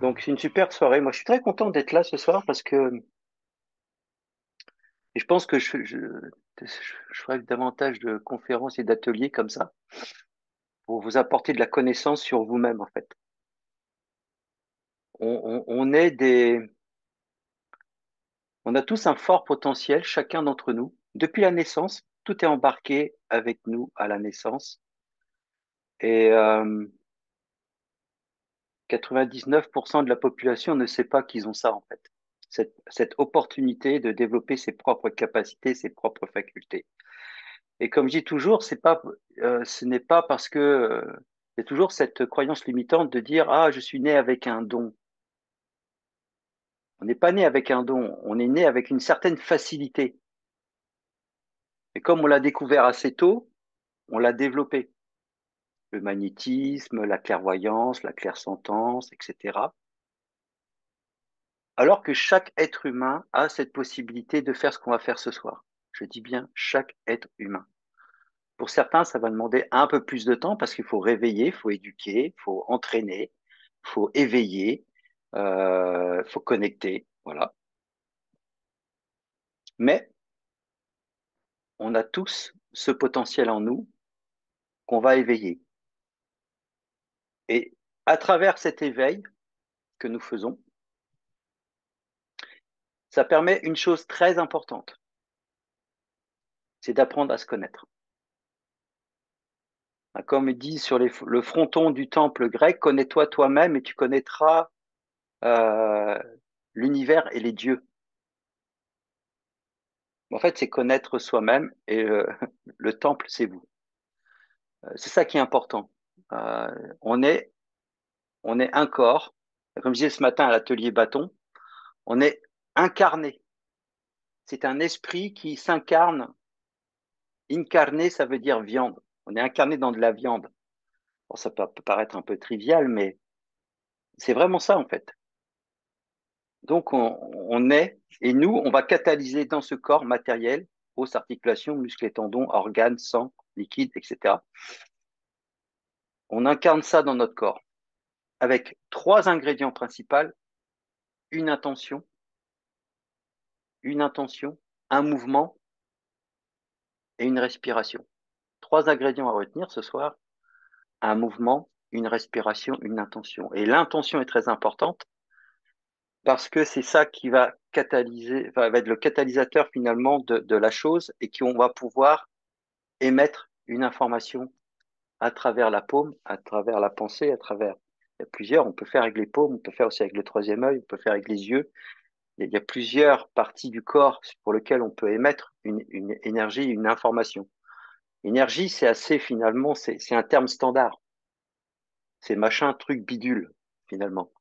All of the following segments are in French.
Donc, c'est une super soirée. Moi, je suis très content d'être là ce soir parce que et je pense que je ferai davantage de conférences et d'ateliers comme ça pour vous apporter de la connaissance sur vous-même, en fait. On est on a tous un fort potentiel, chacun d'entre nous. Depuis la naissance, tout est embarqué avec nous à la naissance. Et 99% de la population ne sait pas qu'ils ont ça, en fait. Cette opportunité de développer ses propres capacités, ses propres facultés. Et comme je dis toujours, ce n'est pas parce que il y a toujours cette croyance limitante de dire ah je suis né avec un don. On n'est pas né avec un don, on est né avec une certaine facilité. Et comme on l'a découvert assez tôt, on l'a développé. Le magnétisme, la clairvoyance, la clairsentence, etc. Alors que chaque être humain a cette possibilité de faire ce qu'on va faire ce soir. Je dis bien chaque être humain. Pour certains, ça va demander un peu plus de temps parce qu'il faut réveiller, il faut éduquer, il faut entraîner, il faut éveiller, il faut connecter, voilà. Mais on a tous ce potentiel en nous qu'on va éveiller. Et à travers cet éveil que nous faisons, ça permet une chose très importante, c'est d'apprendre à se connaître. Comme il dit sur le fronton du temple grec, connais-toi toi-même et tu connaîtras euh, l'univers et les dieux. En fait, c'est connaître soi-même et le temple, c'est vous. C'est ça qui est important. Euh, on est, on est un corps. Comme je disais ce matin à l'atelier bâton, on est incarné. C'est un esprit qui s'incarne. Incarné, ça veut dire viande. On est incarné dans de la viande. Bon, ça peut paraître un peu trivial, mais c'est vraiment ça en fait. Donc on est, et nous, on va catalyser dans ce corps matériel, os, articulations, muscles et tendons, organes, sang, liquide, etc. On incarne ça dans notre corps avec trois ingrédients principaux, une intention, une intention, un mouvement et une respiration. Trois ingrédients à retenir ce soir, un mouvement, une respiration, une intention. Et l'intention est très importante parce que c'est ça qui va catalyser, va être le catalysateur finalement de la chose et qu'on va pouvoir émettre une information à travers la paume, à travers la pensée, à travers. Il y a plusieurs, on peut faire avec les paumes, on peut faire aussi avec le troisième œil, on peut faire avec les yeux. Il y a plusieurs parties du corps pour lesquelles on peut émettre une énergie, une information. Énergie, c'est assez finalement, c'est un terme standard. C'est machin, truc, bidule, finalement.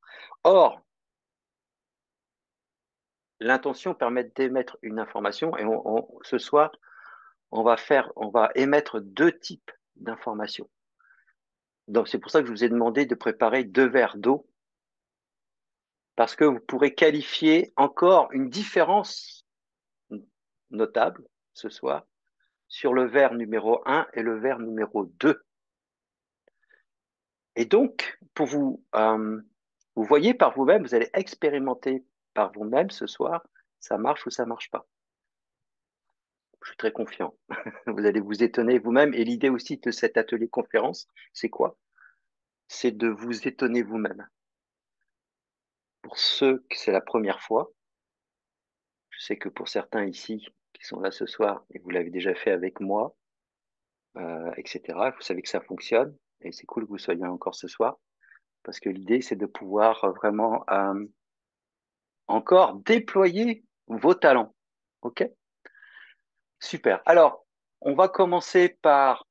Or, l'intention permet d'émettre une information et ce soir, on va émettre deux types d'informations. Donc, c'est pour ça que je vous ai demandé de préparer deux verres d'eau parce que vous pourrez qualifier encore une différence notable ce soir sur le verre numéro un et le verre numéro 2. Et donc, vous voyez par vous-même, vous allez expérimenter par vous-même ce soir, ça marche ou ça marche pas. Je suis très confiant. Vous allez vous étonner vous-même. Et l'idée aussi de cet atelier conférence, c'est quoi? C'est de vous étonner vous-même. Pour ceux que c'est la première fois, je sais que pour certains ici qui sont là ce soir, et vous l'avez déjà fait avec moi, etc., vous savez que ça fonctionne. Et c'est cool que vous soyez encore ce soir, parce que l'idée, c'est de pouvoir vraiment encore déployer vos talents. OK? Super. Alors, on va commencer par,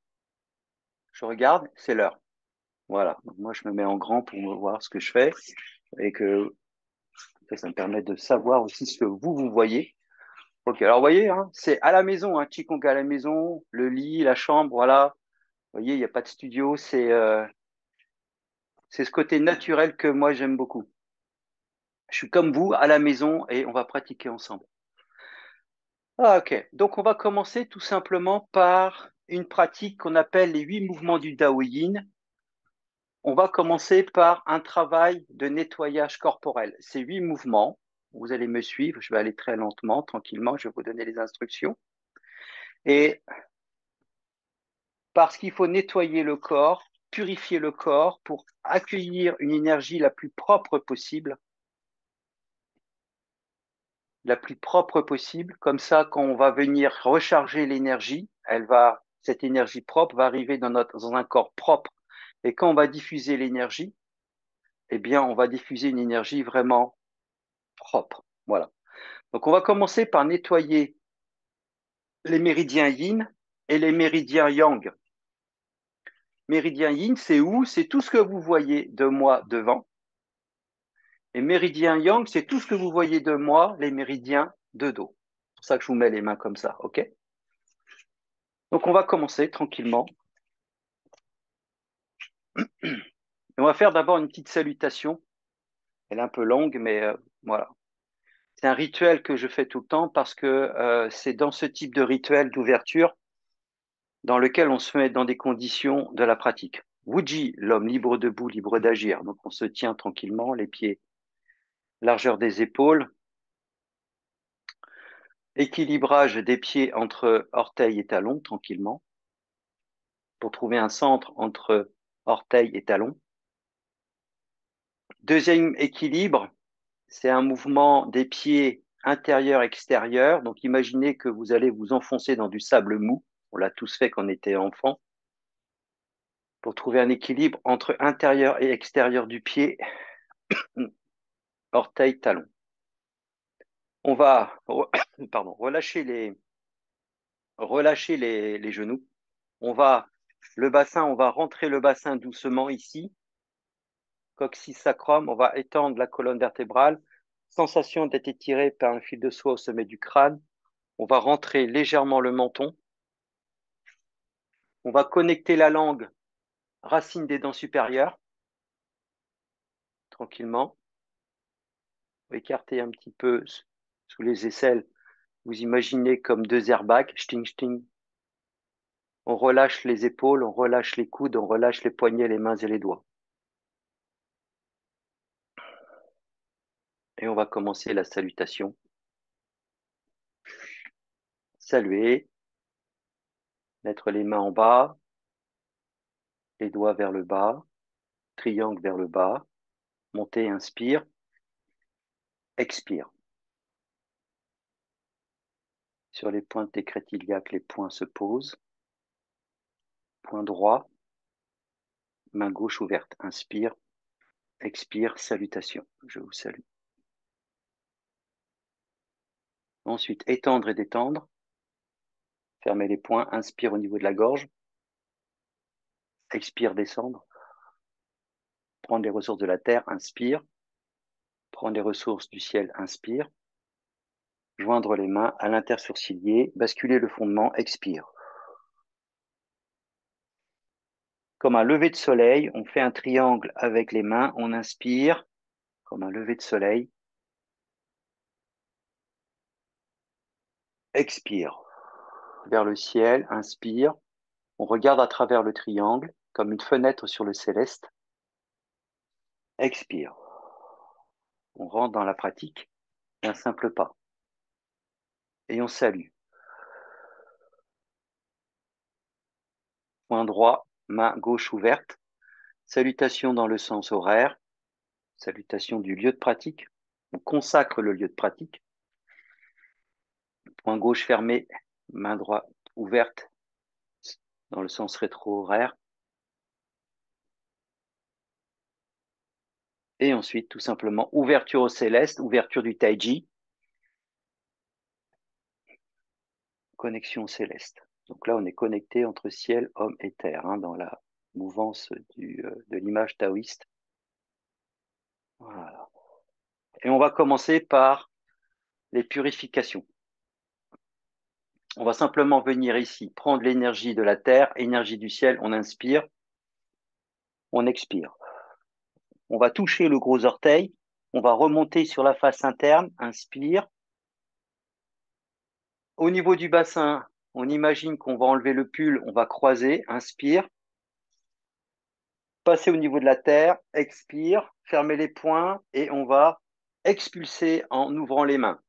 je regarde, c'est l'heure. Voilà. Donc, moi, je me mets en grand pour me voir ce que je fais et que ça me permet de savoir aussi ce que vous voyez. OK. Alors, vous voyez, hein, c'est à la maison, hein, Qigong à la maison, le lit, la chambre, voilà. Vous voyez, il n'y a pas de studio. C'est ce côté naturel que moi, j'aime beaucoup. Je suis comme vous à la maison et on va pratiquer ensemble. Ah, ok. Donc, on va commencer tout simplement par une pratique qu'on appelle les 8 mouvements du Tao Yin. On va commencer par un travail de nettoyage corporel. C'est 8 mouvements. Vous allez me suivre. Je vais aller très lentement, tranquillement. Je vais vous donner les instructions. Et parce qu'il faut nettoyer le corps, purifier le corps pour accueillir une énergie la plus propre possible. La plus propre possible. Comme ça, quand on va venir recharger l'énergie, cette énergie propre va arriver dans un corps propre. Et quand on va diffuser l'énergie, eh bien, on va diffuser une énergie vraiment propre. Voilà. Donc, on va commencer par nettoyer les méridiens yin et les méridiens yang. Méridien yin, c'est où? C'est tout ce que vous voyez de moi devant. Et méridien yang, c'est tout ce que vous voyez de moi, les méridiens de dos. C'est pour ça que je vous mets les mains comme ça, ok? Donc, on va commencer tranquillement. Et on va faire d'abord une petite salutation. Elle est un peu longue, mais voilà. C'est un rituel que je fais tout le temps parce que c'est dans ce type de rituel d'ouverture dans lequel on se met dans des conditions de la pratique. Wuji, l'homme libre debout, libre d'agir. Donc on se tient tranquillement, les pieds largeur des épaules, équilibrage des pieds entre orteils et talons tranquillement pour trouver un centre entre orteils et talons. Deuxième équilibre, c'est un mouvement des pieds intérieur-extérieur. Donc imaginez que vous allez vous enfoncer dans du sable mou. On l'a tous fait quand on était enfant. Pour trouver un équilibre entre intérieur et extérieur du pied, orteil, talon. On va relâcher les genoux. On va rentrer le bassin doucement ici. Coccyx sacrum, on va étendre la colonne vertébrale. Sensation d'être étiré par un fil de soie au sommet du crâne. On va rentrer légèrement le menton. On va connecter la langue, racine des dents supérieures, tranquillement. Écarter un petit peu sous les aisselles. Vous imaginez comme deux airbags, sting, sting. On relâche les épaules, on relâche les coudes, on relâche les poignets, les mains et les doigts. Et on va commencer la salutation. Saluer, mettre les mains en bas, les doigts vers le bas, triangle vers le bas, monter, inspire, expire. Sur les pointes des crêtes iliaques, les poings se posent. Point droit, main gauche ouverte. Inspire, expire, salutation. Je vous salue. Ensuite, étendre et détendre. Fermez les poings, inspire au niveau de la gorge. Expire, descendre. Prendre les ressources de la terre, inspire. Prendre les ressources du ciel, inspire. Joindre les mains à l'intersourcilier, basculer le fondement, expire. Comme un lever de soleil, on fait un triangle avec les mains, on inspire, comme un lever de soleil. Expire. Vers le ciel, inspire. On regarde à travers le triangle, comme une fenêtre sur le céleste. Expire. On rentre dans la pratique d'un simple pas. Et on salue. Point droit, main gauche ouverte. Salutation dans le sens horaire. Salutation du lieu de pratique. On consacre le lieu de pratique. Point gauche fermé, main droite ouverte dans le sens rétro-horaire. Et ensuite, tout simplement, ouverture au céleste, ouverture du Taiji, connexion au céleste. Donc là, on est connecté entre ciel, homme et terre, hein, dans la mouvance de l'image taoïste. Voilà. Et on va commencer par les purifications. On va simplement venir ici, prendre l'énergie de la terre, énergie du ciel, on inspire, on expire. On va toucher le gros orteil, on va remonter sur la face interne, inspire. Au niveau du bassin, on imagine qu'on va enlever le pull, on va croiser, inspire. Passez au niveau de la terre, expire, fermez les poings et on va expulser en ouvrant les mains.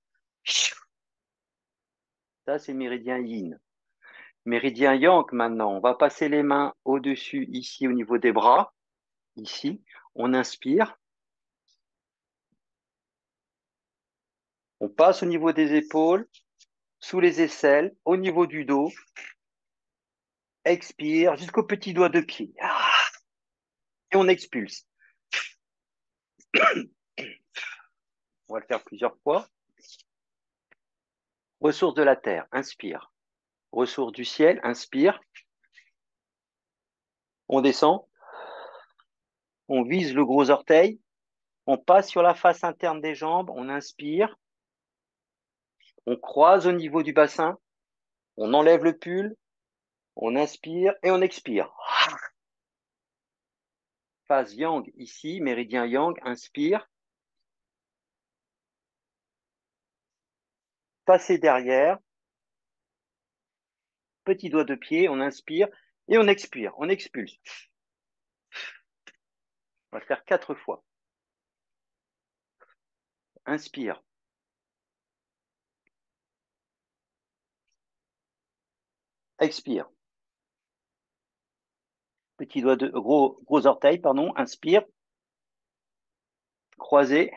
Ça, c'est méridien yin. Méridien yang maintenant. On va passer les mains au-dessus, ici, au niveau des bras. Ici, on inspire. On passe au niveau des épaules, sous les aisselles, au niveau du dos. Expire jusqu'au petit doigt de pied. Et on expulse. On va le faire plusieurs fois. Ressources de la terre, inspire. Ressources du ciel, inspire. On descend. On vise le gros orteil. On passe sur la face interne des jambes. On inspire. On croise au niveau du bassin. On enlève le pull. On inspire et on expire. Phase yang ici, méridien yang, inspire. Passez derrière. Petit doigt de pied, on inspire et on expire. On expulse. On va le faire 4 fois. Inspire. Expire. Petit doigt de gros orteil, pardon. Inspire. Croisé.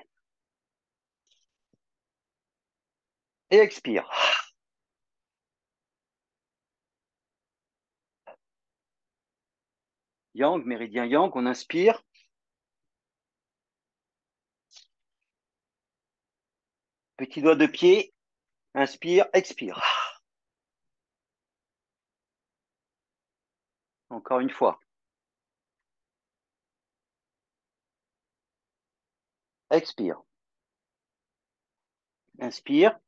Et expire. Yang, méridien yang, on inspire. Petit doigt de pied. Inspire, expire. Encore une fois. Expire. Inspire.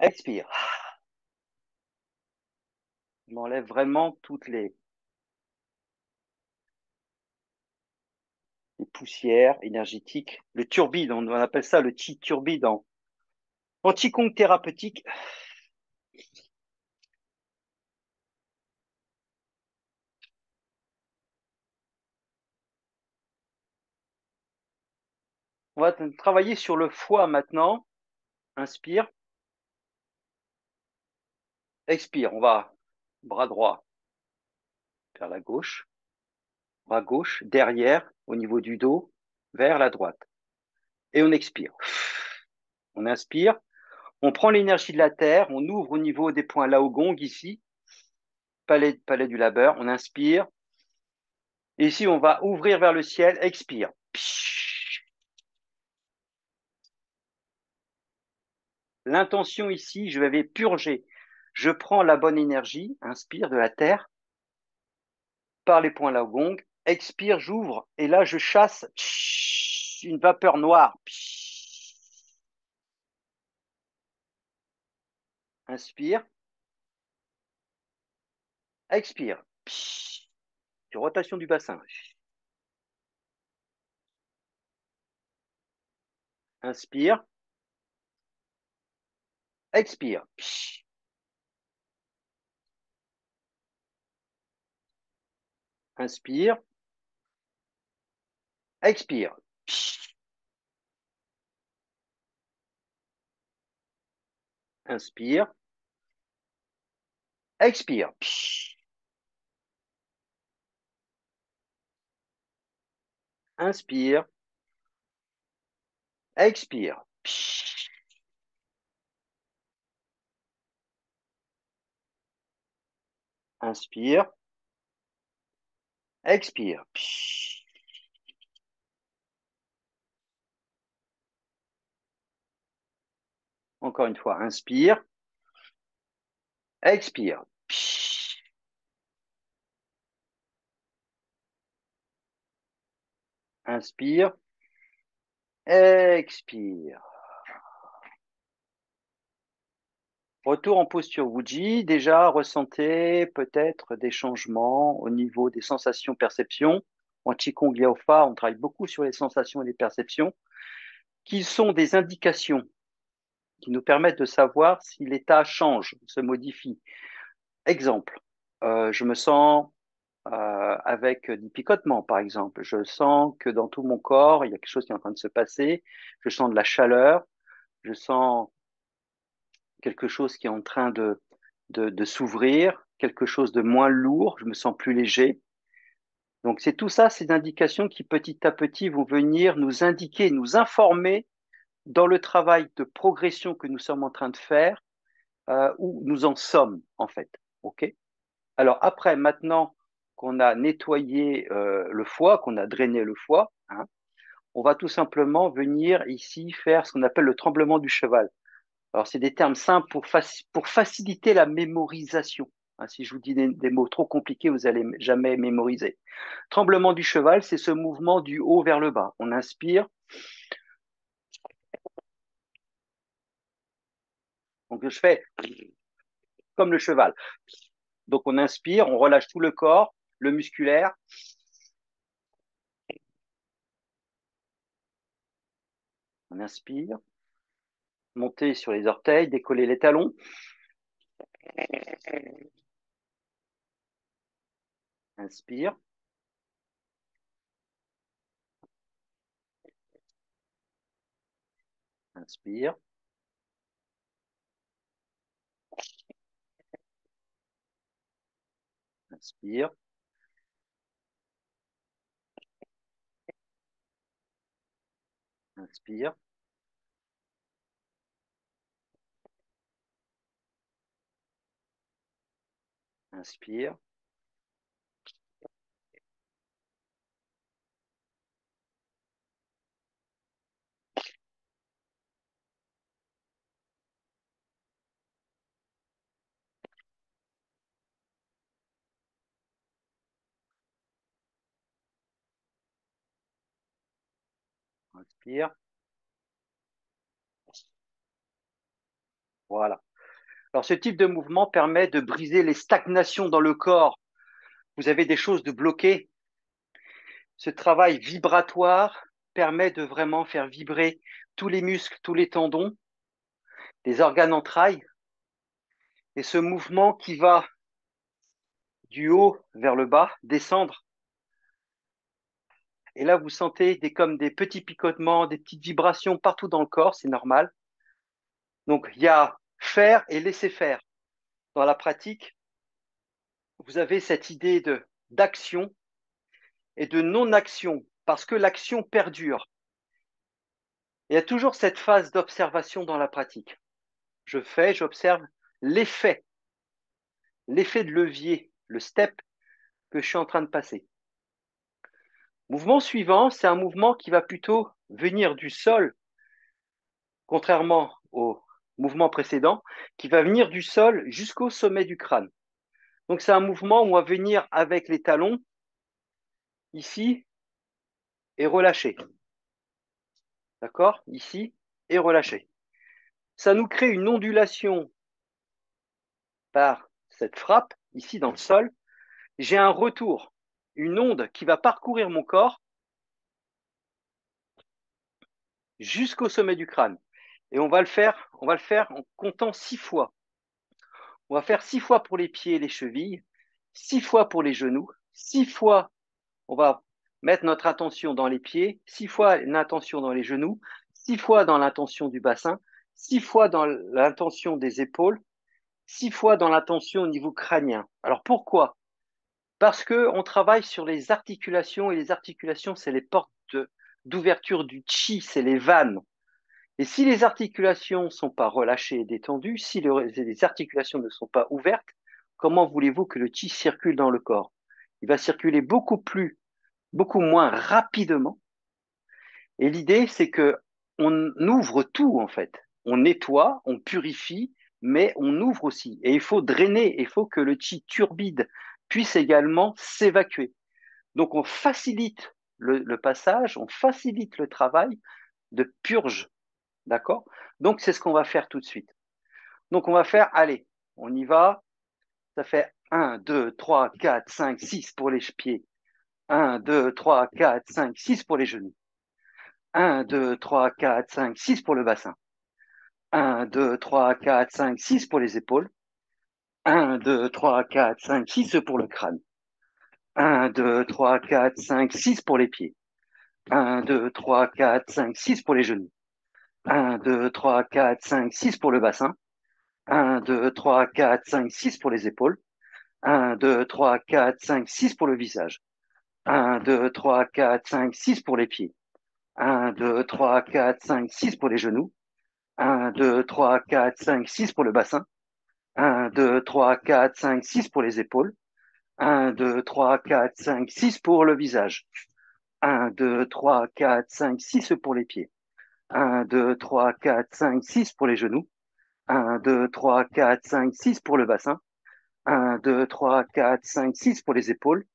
Expire. On enlève vraiment toutes les poussières énergétiques. Le turbide, on appelle ça le chi turbide en qigong thérapeutique. On va travailler sur le foie maintenant. Inspire. Expire. On va bras droit vers la gauche. Bras gauche derrière au niveau du dos vers la droite. Et on expire. On inspire. On prend l'énergie de la terre. On ouvre au niveau des points Lao Gong ici. Palais du labeur. On inspire. Et ici, on va ouvrir vers le ciel. Expire. L'intention ici, je vais purger. Je prends la bonne énergie, inspire de la terre, par les points Lao Gong, expire, j'ouvre, et là je chasse une vapeur noire. Inspire, expire. Rotation du bassin. Inspire, expire. Inspire, expire. Inspire, expire. Inspire, expire. Inspire, expire. Encore une fois, inspire, expire. Inspire, expire. Retour en posture Wuji. Déjà, ressentez peut-être des changements au niveau des sensations perceptions. En Qigong Liaofa, on travaille beaucoup sur les sensations et les perceptions, qui sont des indications qui nous permettent de savoir si l'état change, se modifie. Exemple, je me sens avec des picotements, par exemple. Je sens que dans tout mon corps, il y a quelque chose qui est en train de se passer. Je sens de la chaleur. Je sens quelque chose qui est en train de s'ouvrir, quelque chose de moins lourd. Je me sens plus léger. Donc, c'est tout ça, ces indications qui petit à petit vont venir nous indiquer, nous informer dans le travail de progression que nous sommes en train de faire, où nous en sommes, en fait. OK? Alors après, maintenant qu'on a nettoyé le foie, qu'on a drainé le foie, hein, on va tout simplement venir ici faire ce qu'on appelle le tremblement du cheval. Alors c'est des termes simples pour faciliter la mémorisation. Hein, si je vous dis des mots trop compliqués, vous n'allez jamais mémoriser. Tremblement du cheval, c'est ce mouvement du haut vers le bas. On inspire, donc je fais comme le cheval. Donc on inspire, on relâche tout le corps, le musculaire, on inspire, monter sur les orteils, décoller les talons, inspire, inspire, inspire, inspire, inspire, inspire. Voilà. Alors ce type de mouvement permet de briser les stagnations dans le corps. Vous avez des choses de bloquées. Ce travail vibratoire permet de vraiment faire vibrer tous les muscles, tous les tendons, les organes entrailles. Et ce mouvement qui va du haut vers le bas, descendre. Et là, vous sentez comme des petits picotements, des petites vibrations partout dans le corps, c'est normal. Donc, il y a faire et laisser faire. Dans la pratique, vous avez cette idée d'action et de non-action, parce que l'action perdure. Il y a toujours cette phase d'observation dans la pratique. Je fais, j'observe l'effet, l'effet de levier, le step que je suis en train de passer. Mouvement suivant, c'est un mouvement qui va plutôt venir du sol, contrairement au mouvement précédent, qui va venir du sol jusqu'au sommet du crâne. Donc c'est un mouvement où on va venir avec les talons, ici, et relâcher. D'accord? Ici, et relâcher. Ça nous crée une ondulation par cette frappe, ici dans le sol. J'ai un retour, une onde qui va parcourir mon corps jusqu'au sommet du crâne. Et on va le faire en comptant 6 fois. On va faire 6 fois pour les pieds et les chevilles, 6 fois pour les genoux, 6 fois, on va mettre notre attention dans les pieds, 6 fois l'intention dans les genoux, 6 fois dans l'intention du bassin, 6 fois dans l'intention des épaules, 6 fois dans l'intention au niveau crânien. Alors pourquoi? Parce qu'on travaille sur les articulations et les articulations, c'est les portes d'ouverture du chi, c'est les vannes. Et si les articulations ne sont pas relâchées et détendues, si les articulations ne sont pas ouvertes, comment voulez-vous que le chi circule dans le corps? Il va circuler beaucoup moins rapidement. Et l'idée, c'est que on ouvre tout en fait. On nettoie, on purifie, mais on ouvre aussi. Et il faut drainer, il faut que le chi turbide puisse également s'évacuer. Donc on facilite le passage, on facilite le travail de purge. D'accord? Donc c'est ce qu'on va faire tout de suite. Donc on va faire, allez, on y va. Ça fait 1, 2, 3, 4, 5, 6 pour les pieds. 1, 2, 3, 4, 5, 6 pour les genoux. 1, 2, 3, 4, 5, 6 pour le bassin. 1, 2, 3, 4, 5, 6 pour les épaules. 1, 2, 3, 4, 5, 6 pour le crâne. 1, 2, 3, 4, 5, 6 pour les pieds. 1, 2, 3, 4, 5, 6 pour les genoux. 1, 2, 3, 4, 5, 6 pour le bassin. 1, 2, 3, 4, 5, 6 pour les épaules. 1, 2, 3, 4, 5, 6 pour le visage. 1, 2, 3, 4, 5, 6 pour les pieds. 1, 2, 3, 4, 5, 6 pour les genoux. 1, 2, 3, 4, 5, 6 pour le bassin. 1, 2, 3, 4, 5, 6 pour les épaules. 1, 2, 3, 4, 5, 6 pour le visage. 1, 2, 3, 4, 5, 6 pour les pieds. 1, 2, 3, 4, 5, 6 pour les genoux. 1, 2, 3, 4, 5, 6 pour le bassin. 1, 2, 3, 4, 5, 6 pour les épaules.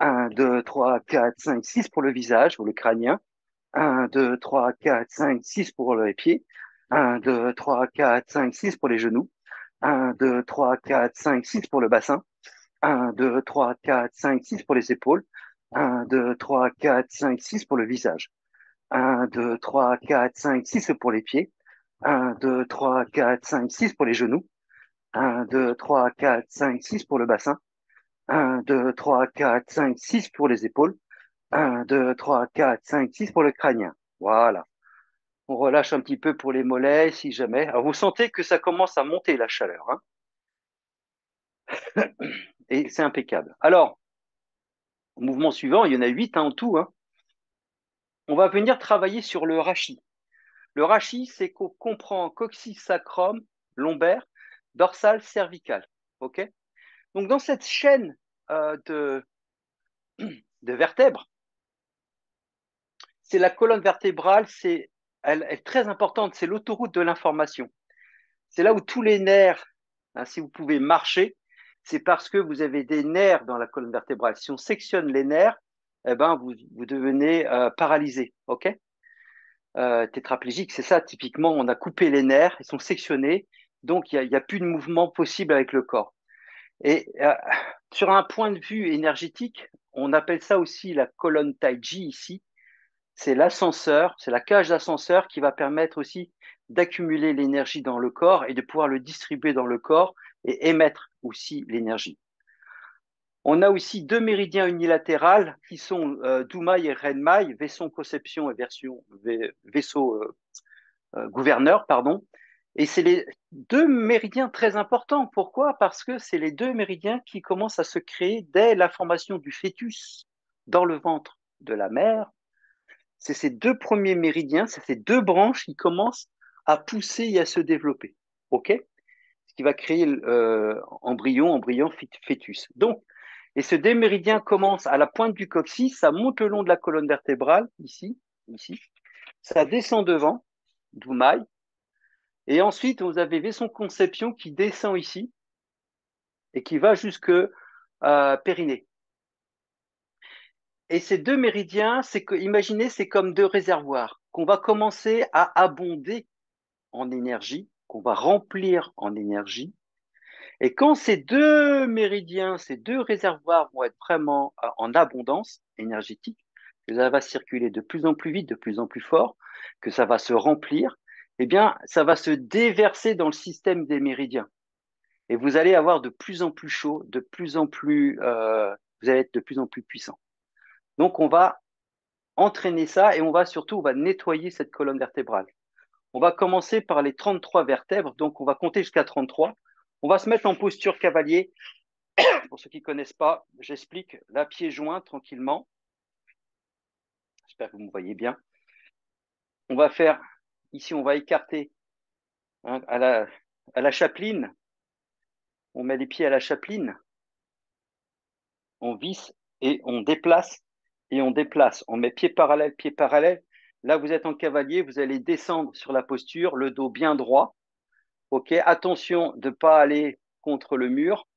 1, 2, 3, 4, 5, 6 pour le visage ou le crânien. 1, 2, 3, 4, 5, 6 pour les pieds. 1, 2, 3, 4, 5, 6 pour les genoux. 1, 2, 3, 4, 5, 6 pour le bassin. 1, 2, 3, 4, 5, 6 pour les épaules. 1, 2, 3, 4, 5, 6 pour le visage. 1, 2, 3, 4, 5, 6 pour les pieds. 1, 2, 3, 4, 5, 6 pour les genoux. 1, 2, 3, 4, 5, 6 pour le bassin. 1, 2, 3, 4, 5, 6 pour les épaules. 1, 2, 3, 4, 5, 6 pour le crânien. Voilà. On relâche un petit peu pour les mollets si jamais. Alors vous sentez que ça commence à monter la chaleur, hein, et c'est impeccable. Alors, mouvement suivant, il y en a 8 en tout, hein. On va venir travailler sur le rachis. Le rachis, c'est qu'on comprend coccyx sacrum, lombaire, dorsal, cervical. OK? Donc, dans cette chaîne de vertèbres, c'est la colonne vertébrale, elle est très importante, c'est l'autoroute de l'information. C'est là où tous les nerfs, hein, si vous pouvez marcher, c'est parce que vous avez des nerfs dans la colonne vertébrale. Si on sectionne les nerfs, eh ben, vous devenez paralysé. OK? Tétraplégique, c'est ça, typiquement, on a coupé les nerfs, ils sont sectionnés, donc il y a plus de mouvement possible avec le corps. Et sur un point de vue énergétique, on appelle ça aussi la colonne Taiji ici. C'est l'ascenseur, c'est la cage d'ascenseur qui va permettre aussi d'accumuler l'énergie dans le corps et de pouvoir le distribuer dans le corps et émettre aussi l'énergie. On a aussi deux méridiens unilatéraux qui sont Doumaï et Renmaï, vaisseau conception et vaisseau gouverneur, pardon. Et c'est les deux méridiens très importants. Pourquoi? Parce que c'est les deux méridiens qui commencent à se créer dès la formation du fœtus dans le ventre de la mère. C'est ces deux premiers méridiens, c'est ces deux branches qui commencent à pousser et à se développer. OK? Ce qui va créer embryon, fœtus. Donc, et ce deux méridiens commence à la pointe du coccyx, ça monte le long de la colonne vertébrale, ici, ça descend devant, Doumaï, et ensuite, vous avez vaisseau conception qui descend ici et qui va jusque Périnée. Et ces deux méridiens, imaginez, c'est comme deux réservoirs qu'on va commencer à abonder en énergie, qu'on va remplir en énergie. Et quand ces deux méridiens, ces deux réservoirs vont être vraiment en abondance énergétique, que ça va circuler de plus en plus vite, de plus en plus fort, que ça va se remplir, eh bien, ça va se déverser dans le système des méridiens. Et vous allez avoir de plus en plus chaud, vous allez être de plus en plus puissant. Donc, on va entraîner ça et on va nettoyer cette colonne vertébrale. On va commencer par les 33 vertèbres, donc on va compter jusqu'à 33. On va se mettre en posture cavalier. Pour ceux qui ne connaissent pas, j'explique la pied joint tranquillement. J'espère que vous me voyez bien. On va faire, ici, on va écarter, hein, à la chapeline. On met les pieds à la chapeline. On visse et on déplace et on déplace. On met pied parallèle, pied parallèle. Là, vous êtes en cavalier, vous allez descendre sur la posture, le dos bien droit. OK, attention de ne pas aller contre le mur.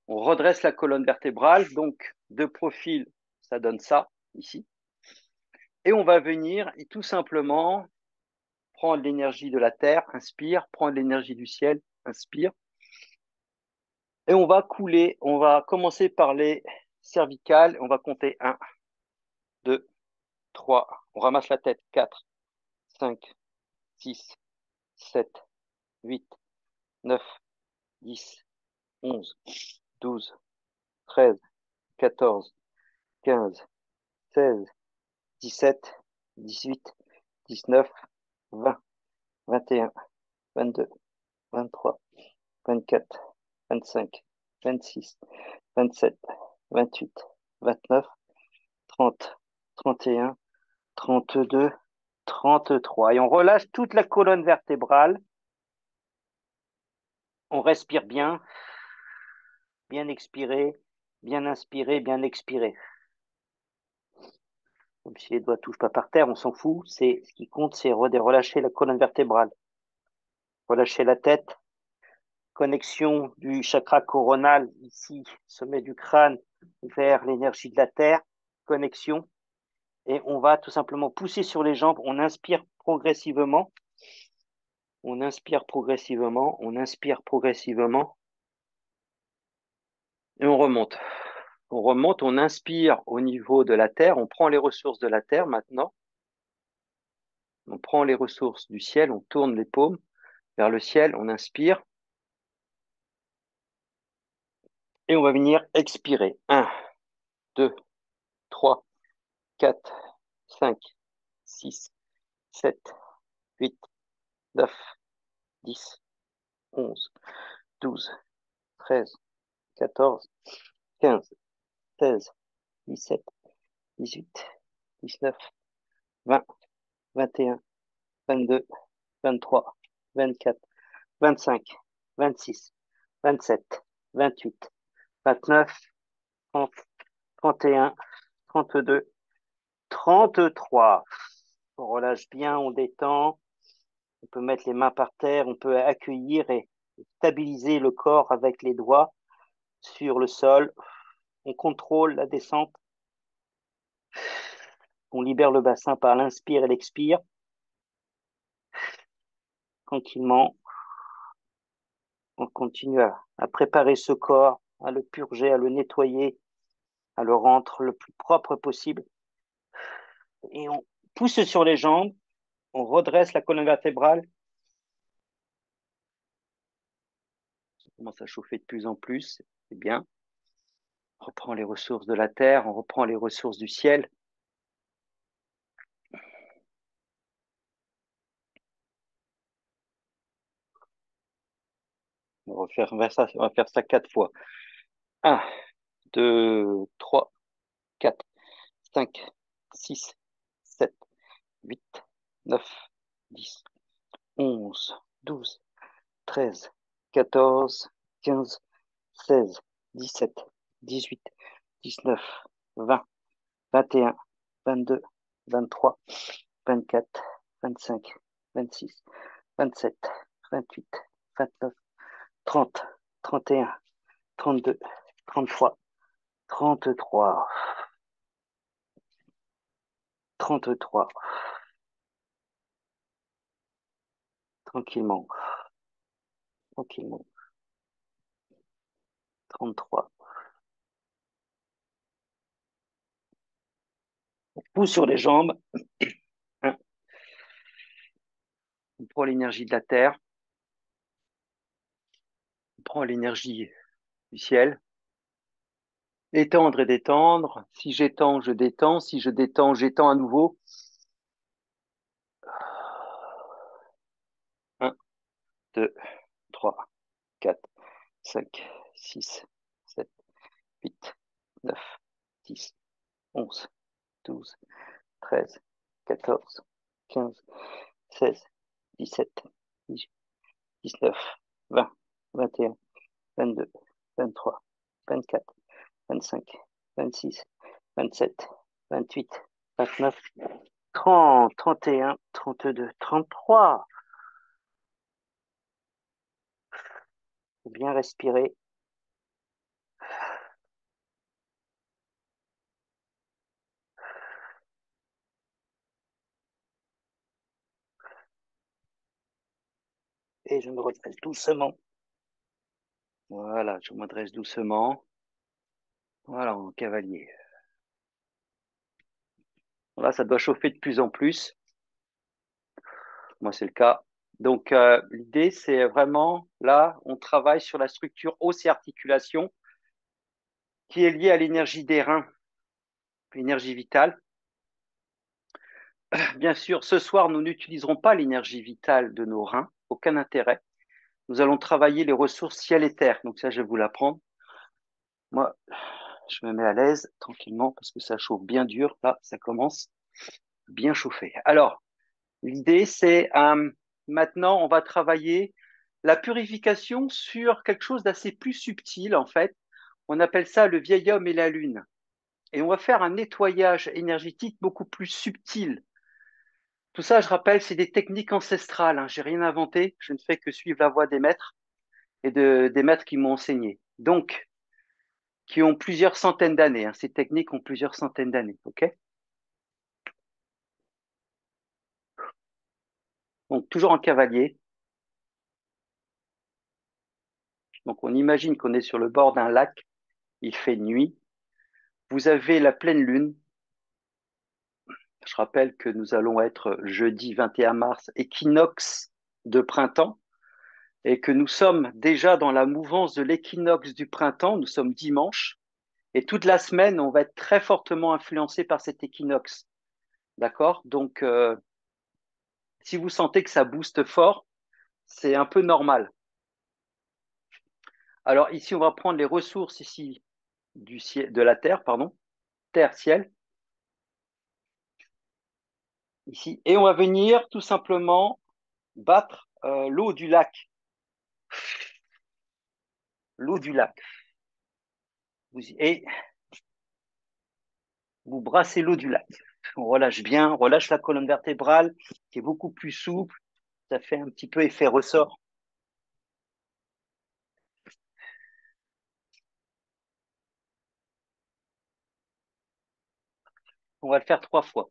On redresse la colonne vertébrale. Donc, de profil, ça donne ça ici. Et on va venir et tout simplement prendre l'énergie de la terre, inspire, prendre l'énergie du ciel, inspire. Et on va couler, on va commencer par les cervicales. On va compter 1, 2, 3, on ramasse la tête, 4, 5, 6, 7, 8, 9, 10, 11, 12, 13, 14, 15, 16, 17, 18, 19, 20, 21, 22, 23, 24, 25, 26, 27, 28, 29, 30, 31, 32, 33. Et on relâche toute la colonne vertébrale. On respire bien, bien expirer, bien inspirer, bien expirer. Même si les doigts ne touchent pas par terre, on s'en fout. Ce qui compte, c'est de relâcher la colonne vertébrale. Relâcher la tête, connexion du chakra coronal, ici, sommet du crâne, vers l'énergie de la terre, connexion. Et on va tout simplement pousser sur les jambes. On inspire progressivement. On inspire progressivement. On inspire progressivement. Et on remonte. On remonte, on inspire au niveau de la terre. On prend les ressources de la terre maintenant. On prend les ressources du ciel. On tourne les paumes vers le ciel. On inspire. Et on va venir expirer. 1, 2, 3, 4, 5, 6, 7, 8, 9, 10, 11, 12, 13, 14, 15, 16, 17, 18, 19, 20, 21, 22, 23, 24, 25, 26, 27, 28, 29, 30, 31, 32, 33. On relâche bien, on détend. On peut mettre les mains par terre, on peut accueillir et stabiliser le corps avec les doigts sur le sol. On contrôle la descente. On libère le bassin par l'inspire et l'expire. Tranquillement, on continue à préparer ce corps, à le purger, à le nettoyer, à le rendre le plus propre possible. Et on pousse sur les jambes, on redresse la colonne vertébrale. Ça commence à chauffer de plus en plus, c'est bien. On reprend les ressources de la terre, on reprend les ressources du ciel. On va faire ça 4 fois. 1, 2, 3, 4, 5, 6, 7, 8, 9, 10, 11, 12, 13, 14, 15, 16, 17, 18, 19, 20, 21, 22, 23, 24, 25, 26, 27, 28, 29, 30, 31, 32, 33, 33, 33. Tranquillement, tranquillement. 33. On pousse sur les jambes. On prend l'énergie de la terre. On prend l'énergie du ciel. Étendre et détendre. Si j'étends, je détends. Si je détends, j'étends à nouveau. 1, 2, 3, 4, 5, 6, 7, 8, 9, 10, 11, 12, 13, 14, 15, 16, 17, 18, 19, 20, 21, 22, 23, 24, 25, 26, 27, 28, 29, 30, 31, 32, 33. Faut bien respirer. Et je me redresse doucement. Voilà, je me redresse doucement. Voilà, en cavalier. Là, ça doit chauffer de plus en plus. Moi, c'est le cas. Donc, l'idée, c'est vraiment, là, on travaille sur la structure os et articulation qui est liée à l'énergie des reins, l'énergie vitale. Bien sûr, ce soir, nous n'utiliserons pas l'énergie vitale de nos reins, aucun intérêt. Nous allons travailler les ressources ciel et terre. Donc ça, je vais vous l'apprendre. Moi, je me mets à l'aise tranquillement parce que ça chauffe bien dur. Là, ça commence bien chauffer. Alors, l'idée, c'est maintenant, on va travailler la purification sur quelque chose d'assez plus subtil, en fait. On appelle ça le vieil homme et la lune. Et on va faire un nettoyage énergétique beaucoup plus subtil. Tout ça, je rappelle, c'est des techniques ancestrales, hein. J'ai rien inventé. Je ne fais que suivre la voie des maîtres et des maîtres qui m'ont enseigné. Donc, qui ont plusieurs centaines d'années, hein. Ces techniques ont plusieurs centaines d'années. OK? Donc, toujours en cavalier. Donc, on imagine qu'on est sur le bord d'un lac. Il fait nuit. Vous avez la pleine lune. Je rappelle que nous allons être jeudi 21 mars, équinoxe de printemps, et que nous sommes déjà dans la mouvance de l'équinoxe du printemps. Nous sommes dimanche. Et toute la semaine, on va être très fortement influencé par cet équinoxe. D'accord? Donc, si vous sentez que ça booste fort, c'est un peu normal. Alors ici, on va prendre les ressources ici du ciel, de la Terre, pardon, Terre-ciel, ici, et on va venir tout simplement battre l'eau du lac. L'eau du lac. Et vous brassez l'eau du lac. On relâche bien, on relâche la colonne vertébrale qui est beaucoup plus souple. Ça fait un petit peu effet ressort. On va le faire 3 fois.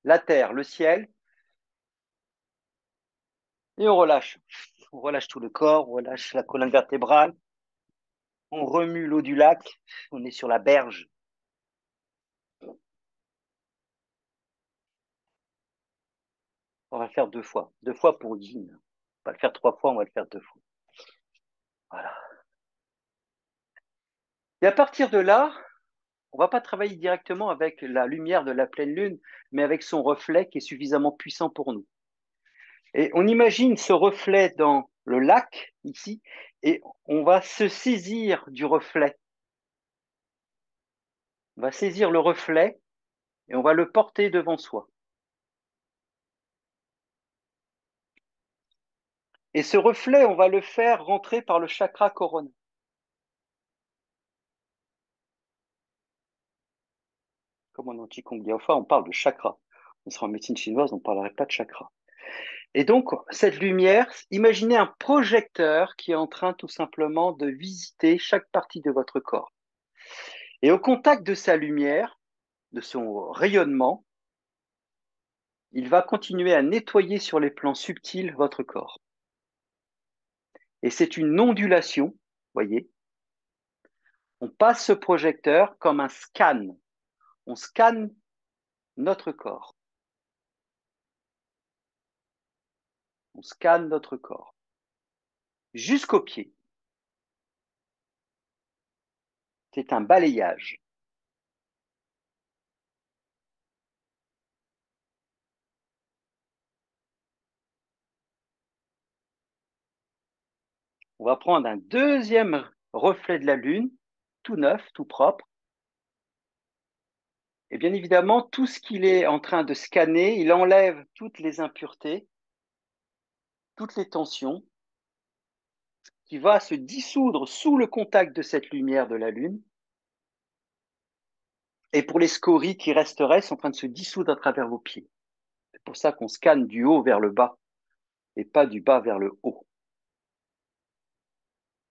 La terre, le ciel, et on relâche. On relâche tout le corps, on relâche la colonne vertébrale, on remue l'eau du lac, on est sur la berge. On va le faire 2 fois. 2 fois pour yin. On va le faire 3 fois, on va le faire 2 fois. Voilà. Et à partir de là, on va pas travailler directement avec la lumière de la pleine lune, mais avec son reflet qui est suffisamment puissant pour nous. Et on imagine ce reflet dans le lac, ici, et on va se saisir du reflet. On va saisir le reflet et on va le porter devant soi. Et ce reflet, on va le faire rentrer par le chakra corona. Comme en anti-Qigong, enfin, on parle de chakra. On sera en médecine chinoise, on ne parlerait pas de chakra. Et donc, cette lumière, imaginez un projecteur qui est en train tout simplement de visiter chaque partie de votre corps. Et au contact de sa lumière, de son rayonnement, il va continuer à nettoyer sur les plans subtils votre corps. Et c'est une ondulation, voyez. On passe ce projecteur comme un scan. On scanne notre corps. On scanne notre corps. Jusqu'aux pieds. C'est un balayage. On va prendre un deuxième reflet de la lune, tout neuf, tout propre. Et bien évidemment, tout ce qu'il est en train de scanner, il enlève toutes les impuretés, toutes les tensions, qui va se dissoudre sous le contact de cette lumière de la lune. Et pour les scories qui resteraient, sont en train de se dissoudre à travers vos pieds. C'est pour ça qu'on scanne du haut vers le bas et pas du bas vers le haut.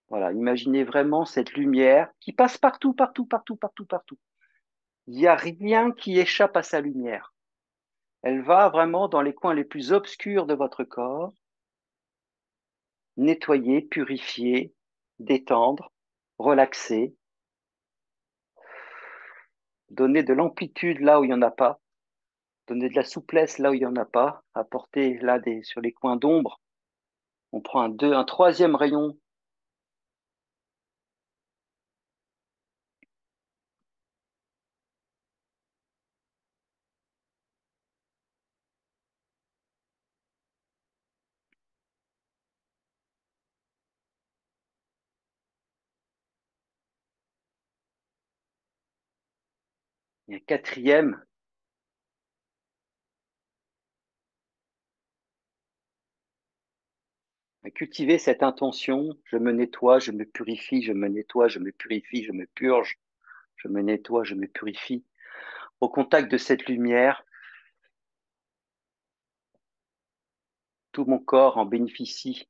Voilà, imaginez vraiment cette lumière qui passe partout, partout, partout, partout, partout. Il n'y a rien qui échappe à sa lumière. Elle va vraiment dans les coins les plus obscurs de votre corps, nettoyer, purifier, détendre, relaxer, donner de l'amplitude là où il n'y en a pas. Donner de la souplesse là où il n'y en a pas. Apporter là sur les coins d'ombre. On prend un troisième rayon. Et un quatrième. Cultiver cette intention. Je me nettoie, je me purifie, je me nettoie, je me purifie, je me purge. Je me nettoie, je me purifie. Au contact de cette lumière, tout mon corps en bénéficie.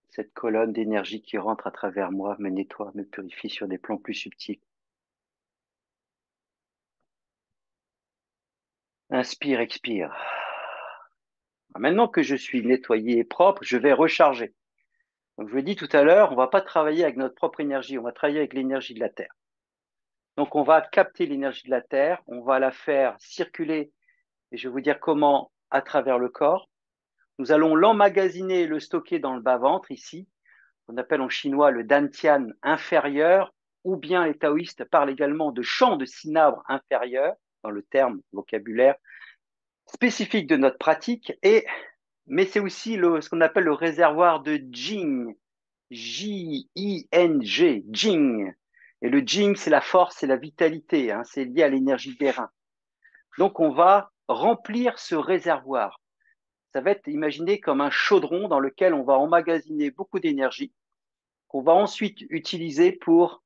Cette colonne d'énergie qui rentre à travers moi me nettoie, me purifie sur des plans plus subtils. Inspire, expire. Maintenant que je suis nettoyé et propre, je vais recharger. Donc, je vous l'ai dit tout à l'heure, on ne va pas travailler avec notre propre énergie, on va travailler avec l'énergie de la Terre. Donc, on va capter l'énergie de la Terre, on va la faire circuler, et je vais vous dire comment, à travers le corps. Nous allons l'emmagasiner et le stocker dans le bas-ventre, ici, qu'on appelle en chinois le dantian inférieur, ou bien les taoïstes parlent également de champ de cinabre inférieur, dans le terme vocabulaire spécifique de notre pratique, mais c'est aussi ce qu'on appelle le réservoir de Jing, J-I-N-G, Jing. Et le Jing, c'est la force, c'est la vitalité, hein, c'est lié à l'énergie des reins. Donc, on va remplir ce réservoir. Ça va être imaginé comme un chaudron dans lequel on va emmagasiner beaucoup d'énergie, qu'on va ensuite utiliser pour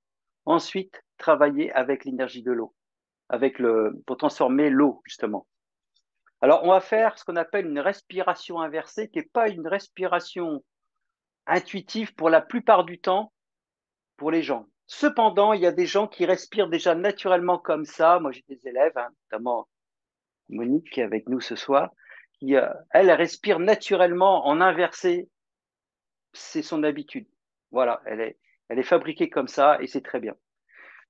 ensuite travailler avec l'énergie de l'eau, pour transformer l'eau, justement. Alors, on va faire ce qu'on appelle une respiration inversée, qui n'est pas une respiration intuitive pour la plupart du temps pour les gens. Cependant, il y a des gens qui respirent déjà naturellement comme ça. Moi, j'ai des élèves, hein, notamment Monique qui est avec nous ce soir, qui, elle respire naturellement en inversé. C'est son habitude. Voilà, elle est fabriquée comme ça et c'est très bien.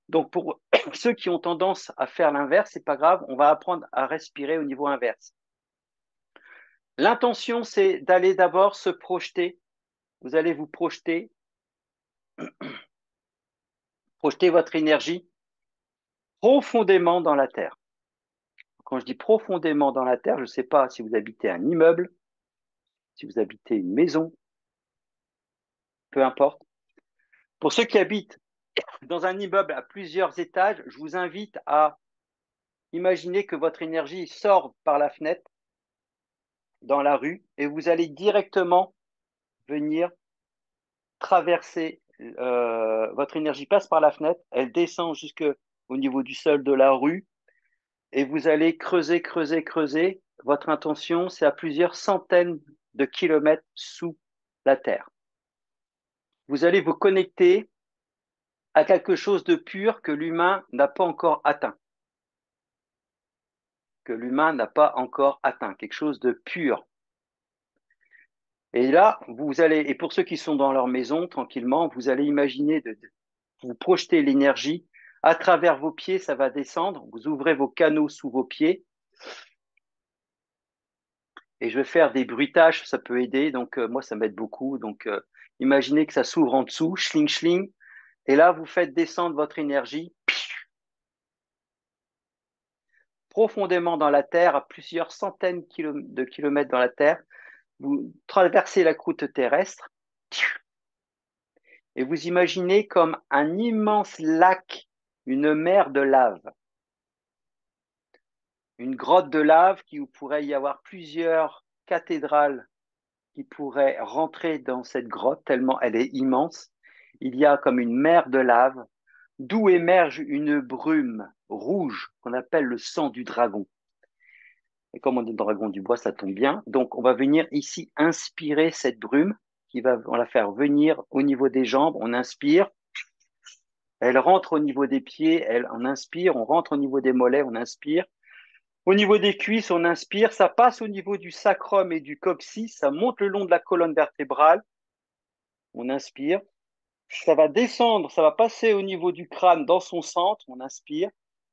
Donc, pour ceux qui ont tendance à faire l'inverse, c'est pas grave, on va apprendre à respirer au niveau inverse. L'intention, c'est d'aller d'abord se projeter. Vous allez vous projeter votre énergie profondément dans la terre. Quand je dis profondément dans la terre, je ne sais pas si vous habitez un immeuble, si vous habitez une maison, peu importe. Pour ceux qui habitent dans un immeuble à plusieurs étages, je vous invite à imaginer que votre énergie sort par la fenêtre dans la rue et vous allez directement venir traverser, votre énergie passe par la fenêtre, elle descend jusqu'au niveau du sol de la rue et vous allez creuser, creuser, creuser. Votre intention, c'est à plusieurs centaines de kilomètres sous la terre. Vous allez vous connecter à quelque chose de pur que l'humain n'a pas encore atteint. Que l'humain n'a pas encore atteint, quelque chose de pur. Et là, et pour ceux qui sont dans leur maison, tranquillement, vous allez imaginer vous projeter l'énergie à travers vos pieds, ça va descendre, vous ouvrez vos canaux sous vos pieds, et je vais faire des bruitages, ça peut aider, donc moi ça m'aide beaucoup, donc imaginez que ça s'ouvre en dessous, schling schling, et là vous faites descendre votre énergie profondément dans la terre, à plusieurs centaines de kilomètres dans la terre, vous traversez la croûte terrestre, et vous imaginez comme un immense lac, une mer de lave. Une grotte de lave qui pourrait y avoir plusieurs cathédrales qui pourraient rentrer dans cette grotte tellement elle est immense. Il y a comme une mer de lave d'où émerge une brume rouge qu'on appelle le sang du dragon. Et comme on est dragon du bois, ça tombe bien. Donc on va venir ici inspirer cette brume on la faire venir au niveau des jambes. On inspire, elle rentre au niveau des pieds, on inspire, on rentre au niveau des mollets, on inspire. Au niveau des cuisses, on inspire, ça passe au niveau du sacrum et du coccyx, ça monte le long de la colonne vertébrale, on inspire, ça va descendre, ça va passer au niveau du crâne dans son centre, on inspire,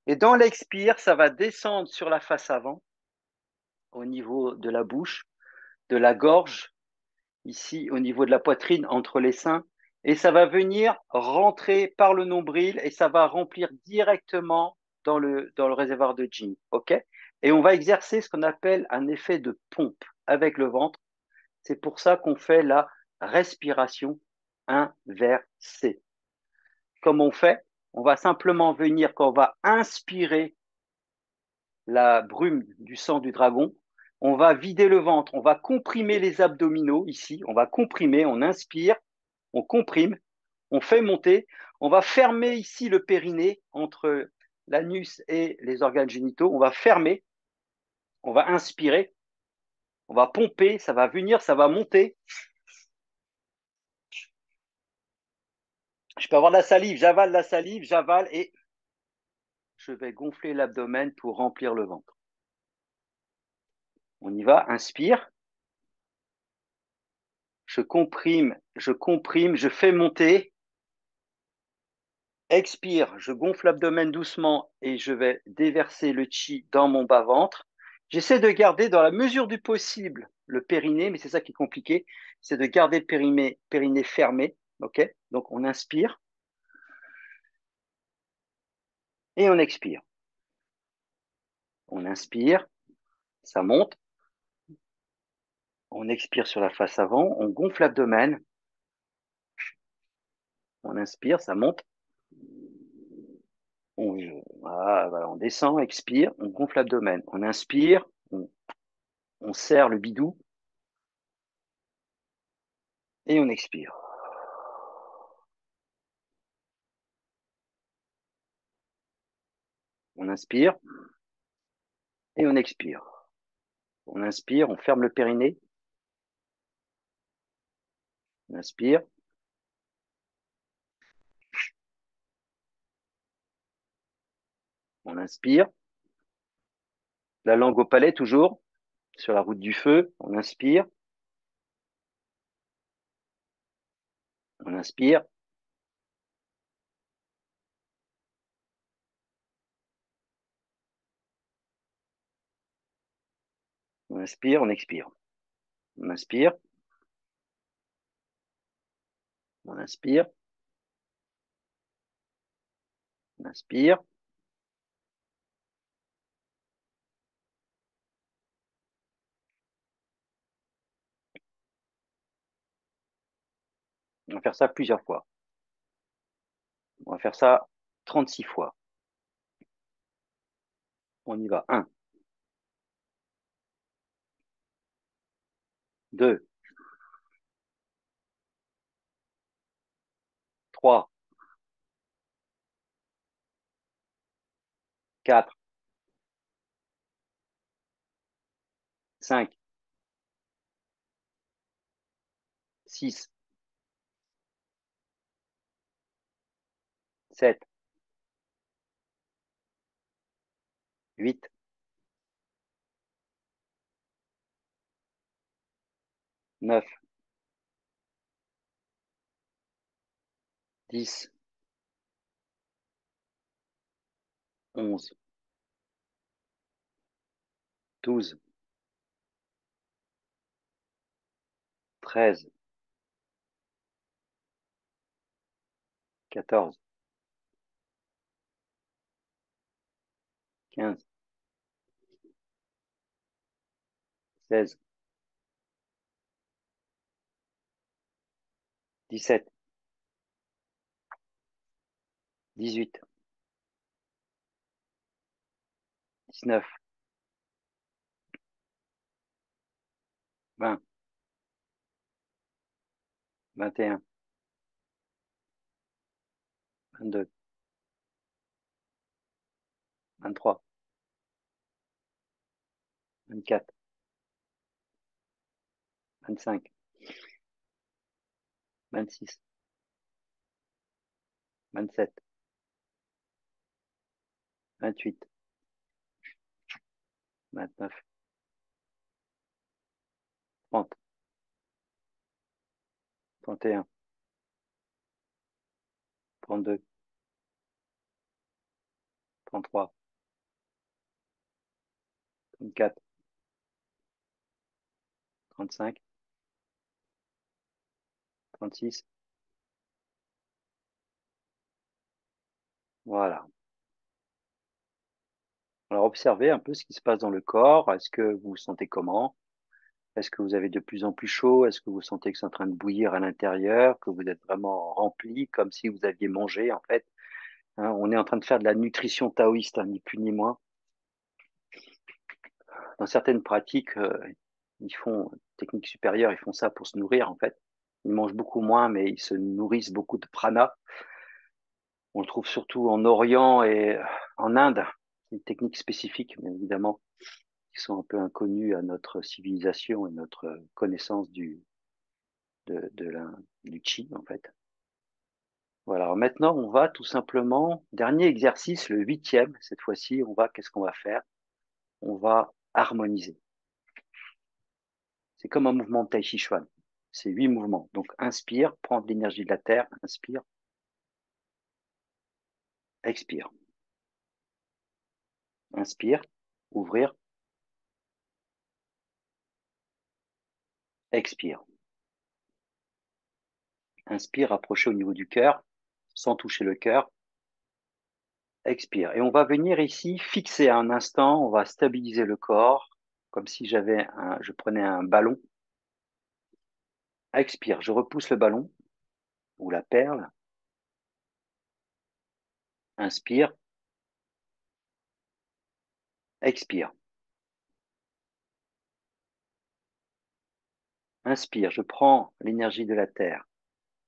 Et dans l'expire, ça va descendre sur la face avant, au niveau de la bouche, de la gorge, ici au niveau de la poitrine, entre les seins, et ça va venir rentrer par le nombril et ça va remplir directement dans le réservoir de Jing. OK? Et on va exercer ce qu'on appelle un effet de pompe avec le ventre. C'est pour ça qu'on fait la respiration inversée. Comme on fait, on va simplement venir, quand on va inspirer la brume du sang du dragon, on va vider le ventre, on va comprimer les abdominaux ici, on va comprimer, on inspire, on comprime, on fait monter, on va fermer ici le périnée entre l'anus et les organes génitaux, on va fermer, on va inspirer, on va pomper, ça va venir, ça va monter. Je peux avoir de la salive, j'avale et je vais gonfler l'abdomen pour remplir le ventre. On y va, inspire, je comprime, je fais monter. Expire, je gonfle l'abdomen doucement et je vais déverser le chi dans mon bas-ventre. J'essaie de garder dans la mesure du possible le périnée, mais c'est ça qui est compliqué, c'est de garder le périnée fermé. OK? Donc on inspire et on expire. On inspire, ça monte. On expire sur la face avant, on gonfle l'abdomen. On inspire, ça monte. Voilà, on descend, expire, on gonfle l'abdomen. On inspire, on serre le bidou et on expire. On inspire et on expire. On inspire, on ferme le périnée. On inspire. On inspire. La langue au palais toujours, sur la route du feu. On inspire. On inspire. On inspire, on expire. On inspire. On inspire. On inspire. On va faire ça plusieurs fois. On va faire ça 36 fois. On y va. 1, 2, 3, 4, 5, 6, 7, 8, 9, 10, 11, 12, 13, 14, 15, 16, 17, 18, 19, 20, 21, 22, 23, 24, 25, 26, 27, 28, 29, 30, 31, 32, 33, 34, 35, 36. Voilà. Alors observez un peu ce qui se passe dans le corps. Est-ce que vous vous sentez comment? Est-ce que vous avez de plus en plus chaud? Est-ce que vous sentez que c'est en train de bouillir à l'intérieur, que vous êtes vraiment rempli, comme si vous aviez mangé en fait? Hein, on est en train de faire de la nutrition taoïste, hein, ni plus ni moins. Dans certaines pratiques, ils font, techniques supérieures, ils font ça pour se nourrir en fait. Ils mangent beaucoup moins, mais ils se nourrissent beaucoup de prana. On le trouve surtout en Orient et en Inde. C'est une technique spécifique, bien évidemment, qui sont un peu inconnues à notre civilisation et notre connaissance du chi, en fait. Voilà. Alors maintenant, on va tout simplement, dernier exercice, le 8e. Cette fois-ci, qu'est-ce qu'on va faire? On va harmoniser. C'est comme un mouvement de Tai Chi Chuan. C'est 8 mouvements. Donc, inspire, prends de l'énergie de la terre, inspire, expire. Inspire, ouvrir, expire. Inspire, approcher au niveau du cœur, sans toucher le cœur. Expire. Et on va venir ici fixer un instant, on va stabiliser le corps, comme si je prenais un ballon. Expire, je repousse le ballon ou la perle. Inspire, expire. Inspire, je prends l'énergie de la terre.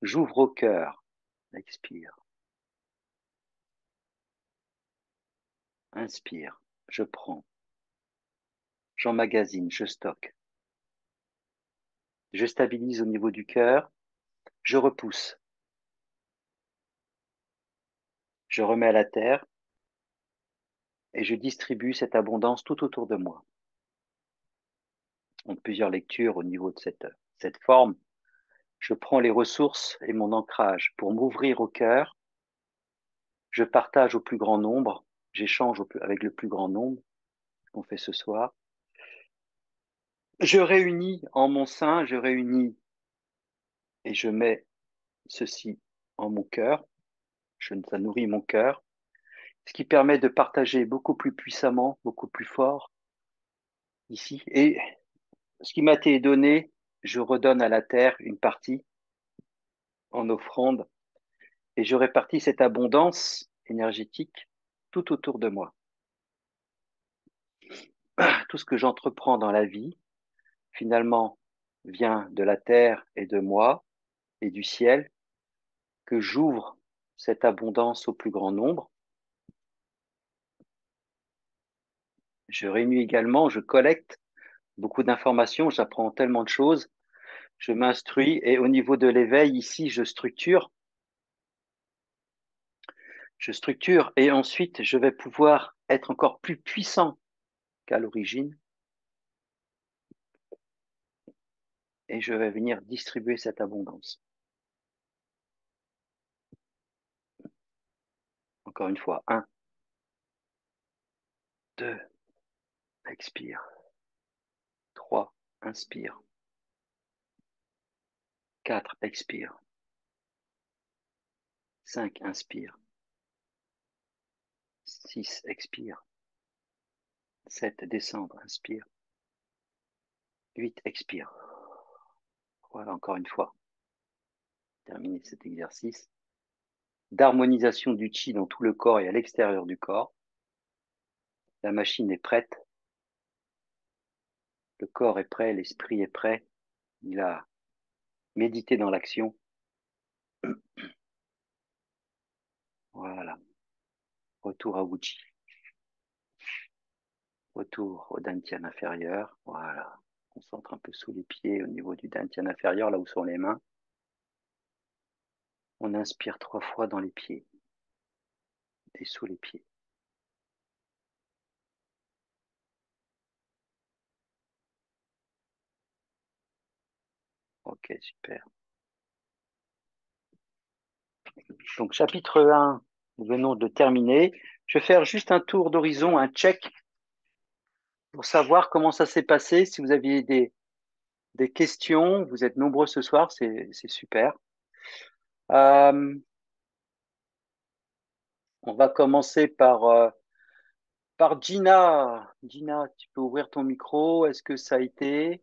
J'ouvre au cœur. Expire. Inspire, je prends. J'emmagasine, je stocke. Je stabilise au niveau du cœur. Je repousse. Je remets à la terre et je distribue cette abondance tout autour de moi. En plusieurs lectures au niveau de cette forme. Je prends les ressources et mon ancrage pour m'ouvrir au cœur. Je partage au plus grand nombre. J'échange avec le plus grand nombre qu'on fait ce soir. Je réunis en mon sein, je réunis et je mets ceci en mon cœur. Ça nourrit mon cœur, ce qui permet de partager beaucoup plus puissamment, beaucoup plus fort ici. Et ce qui m'a été donné, je redonne à la terre une partie en offrande et je répartis cette abondance énergétique tout autour de moi. Tout ce que j'entreprends dans la vie, finalement, vient de la terre et de moi et du ciel, que j'ouvre cette abondance au plus grand nombre. Je réunis également, je collecte beaucoup d'informations, j'apprends tellement de choses, je m'instruis et au niveau de l'éveil, ici, je structure et ensuite je vais pouvoir être encore plus puissant qu'à l'origine et je vais venir distribuer cette abondance. Encore une fois, 1, 2, expire, 3, inspire, 4, expire, 5, inspire, 6, expire, 7, descendre, inspire, 8, expire. Voilà, encore une fois, terminer cet exercice d'harmonisation du chi dans tout le corps et à l'extérieur du corps. La machine est prête, le corps est prêt, l'esprit est prêt, il a médité dans l'action. Voilà, retour à Wuchi, retour au dantian inférieur. Voilà, on concentre un peu sous les pieds au niveau du dantian inférieur, là où sont les mains. On inspire 3 fois dans les pieds et sous les pieds. Ok, super. Donc, chapitre 1, nous venons de terminer. Je vais faire juste un tour d'horizon, un check pour savoir comment ça s'est passé. Si vous aviez des questions, vous êtes nombreux ce soir, c'est super. Euh, on va commencer par Gina. Gina, tu peux ouvrir ton micro. Est-ce que ça a été?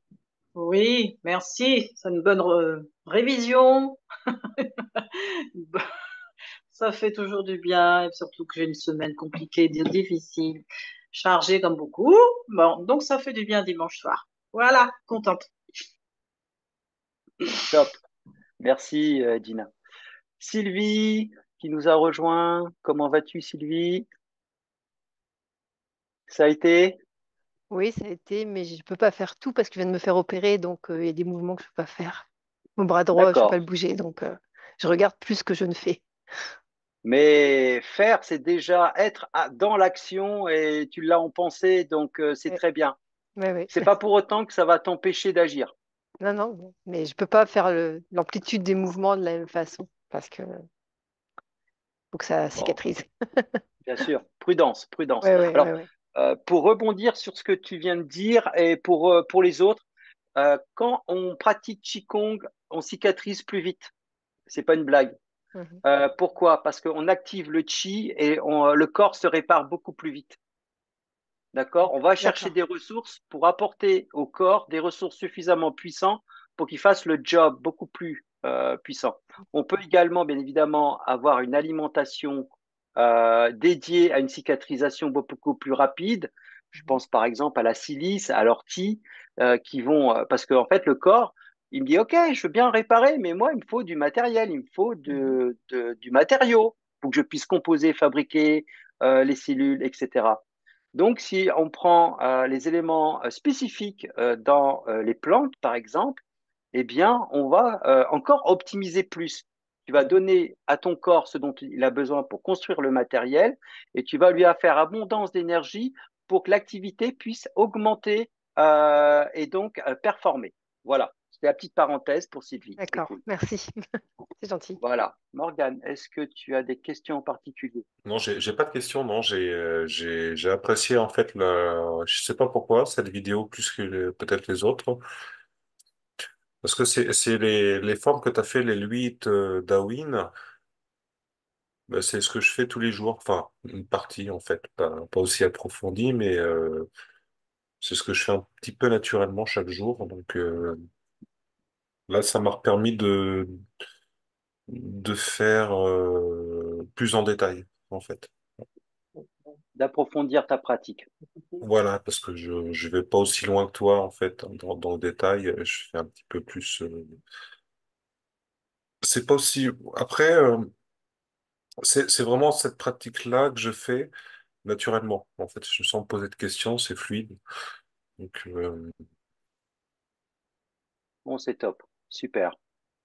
Oui, merci. C'est une bonne révision. Ça fait toujours du bien, et surtout que j'ai une semaine compliquée, difficile, chargée comme beaucoup. Bon, donc ça fait du bien dimanche soir. Voilà, contente. Top. Merci, Gina. Sylvie, qui nous a rejoint. Comment vas-tu, Sylvie? Ça a été? Oui, ça a été, mais je ne peux pas faire tout parce que je viens de me faire opérer, donc il y a des mouvements que je ne peux pas faire. Mon bras droit, je ne peux pas D'accord. le bouger, donc je regarde plus que je ne fais. Mais faire, c'est déjà être dans l'action et tu l'as en pensée, donc c'est Ouais, très bien. ouais, ouais. C'est pas pour autant que ça va t'empêcher d'agir. Non, non, bon. Mais je ne peux pas faire l'amplitude des mouvements de la même façon parce que faut que ça Bon, cicatrise. bien sûr, prudence, prudence. Ouais, ouais, ouais, Alors, ouais. pour rebondir sur ce que tu viens de dire et pour les autres, quand on pratique Qigong, on cicatrise plus vite. C'est pas une blague. Mhm. Pourquoi? Parce qu'on active le Qi et le corps se répare beaucoup plus vite. D'accord? On va chercher D'accord. des ressources pour apporter au corps des ressources suffisamment puissantes pour qu'il fasse le job beaucoup plus puissant. On peut également, bien évidemment, avoir une alimentation dédiée à une cicatrisation beaucoup plus rapide. Je Mhm. pense par exemple à la silice, à l'ortie, qui vont, parce qu'en fait, le corps, il me dit, OK, je veux bien réparer, mais moi, il me faut du matériel, il me faut Mhm. du matériau pour que je puisse composer, fabriquer les cellules, etc. Donc, si on prend les éléments spécifiques dans les plantes, par exemple, eh bien, on va encore optimiser plus. Tu vas Mhm. donner à ton corps ce dont il a besoin pour construire le matériel et tu vas lui faire abondance d'énergie pour que l'activité puisse augmenter et donc performer. Voilà, c'était la petite parenthèse pour Sylvie, c'était D'accord, cool. merci. C'est gentil. Voilà. Morgane, est-ce que tu as des questions en particulier? Non, j'ai pas de question. Non, j'ai apprécié en fait je sais pas pourquoi cette vidéo plus que peut-être les autres, parce que c'est les formes que tu as fait les 8 Darwin. Ben, c'est ce que je fais tous les jours. Enfin, une partie en fait, pas aussi approfondie, mais c'est ce que je fais un petit peu naturellement chaque jour. Donc là, ça m'a permis de faire plus en détail en fait. D'approfondir ta pratique. Voilà, parce que je vais pas aussi loin que toi en fait dans le détail. Je fais un petit peu plus. C'est pas aussi. Après, c'est vraiment cette pratique-là que je fais naturellement. En fait, je me sens me poser de questions, c'est fluide. Donc Bon, c'est top. Super.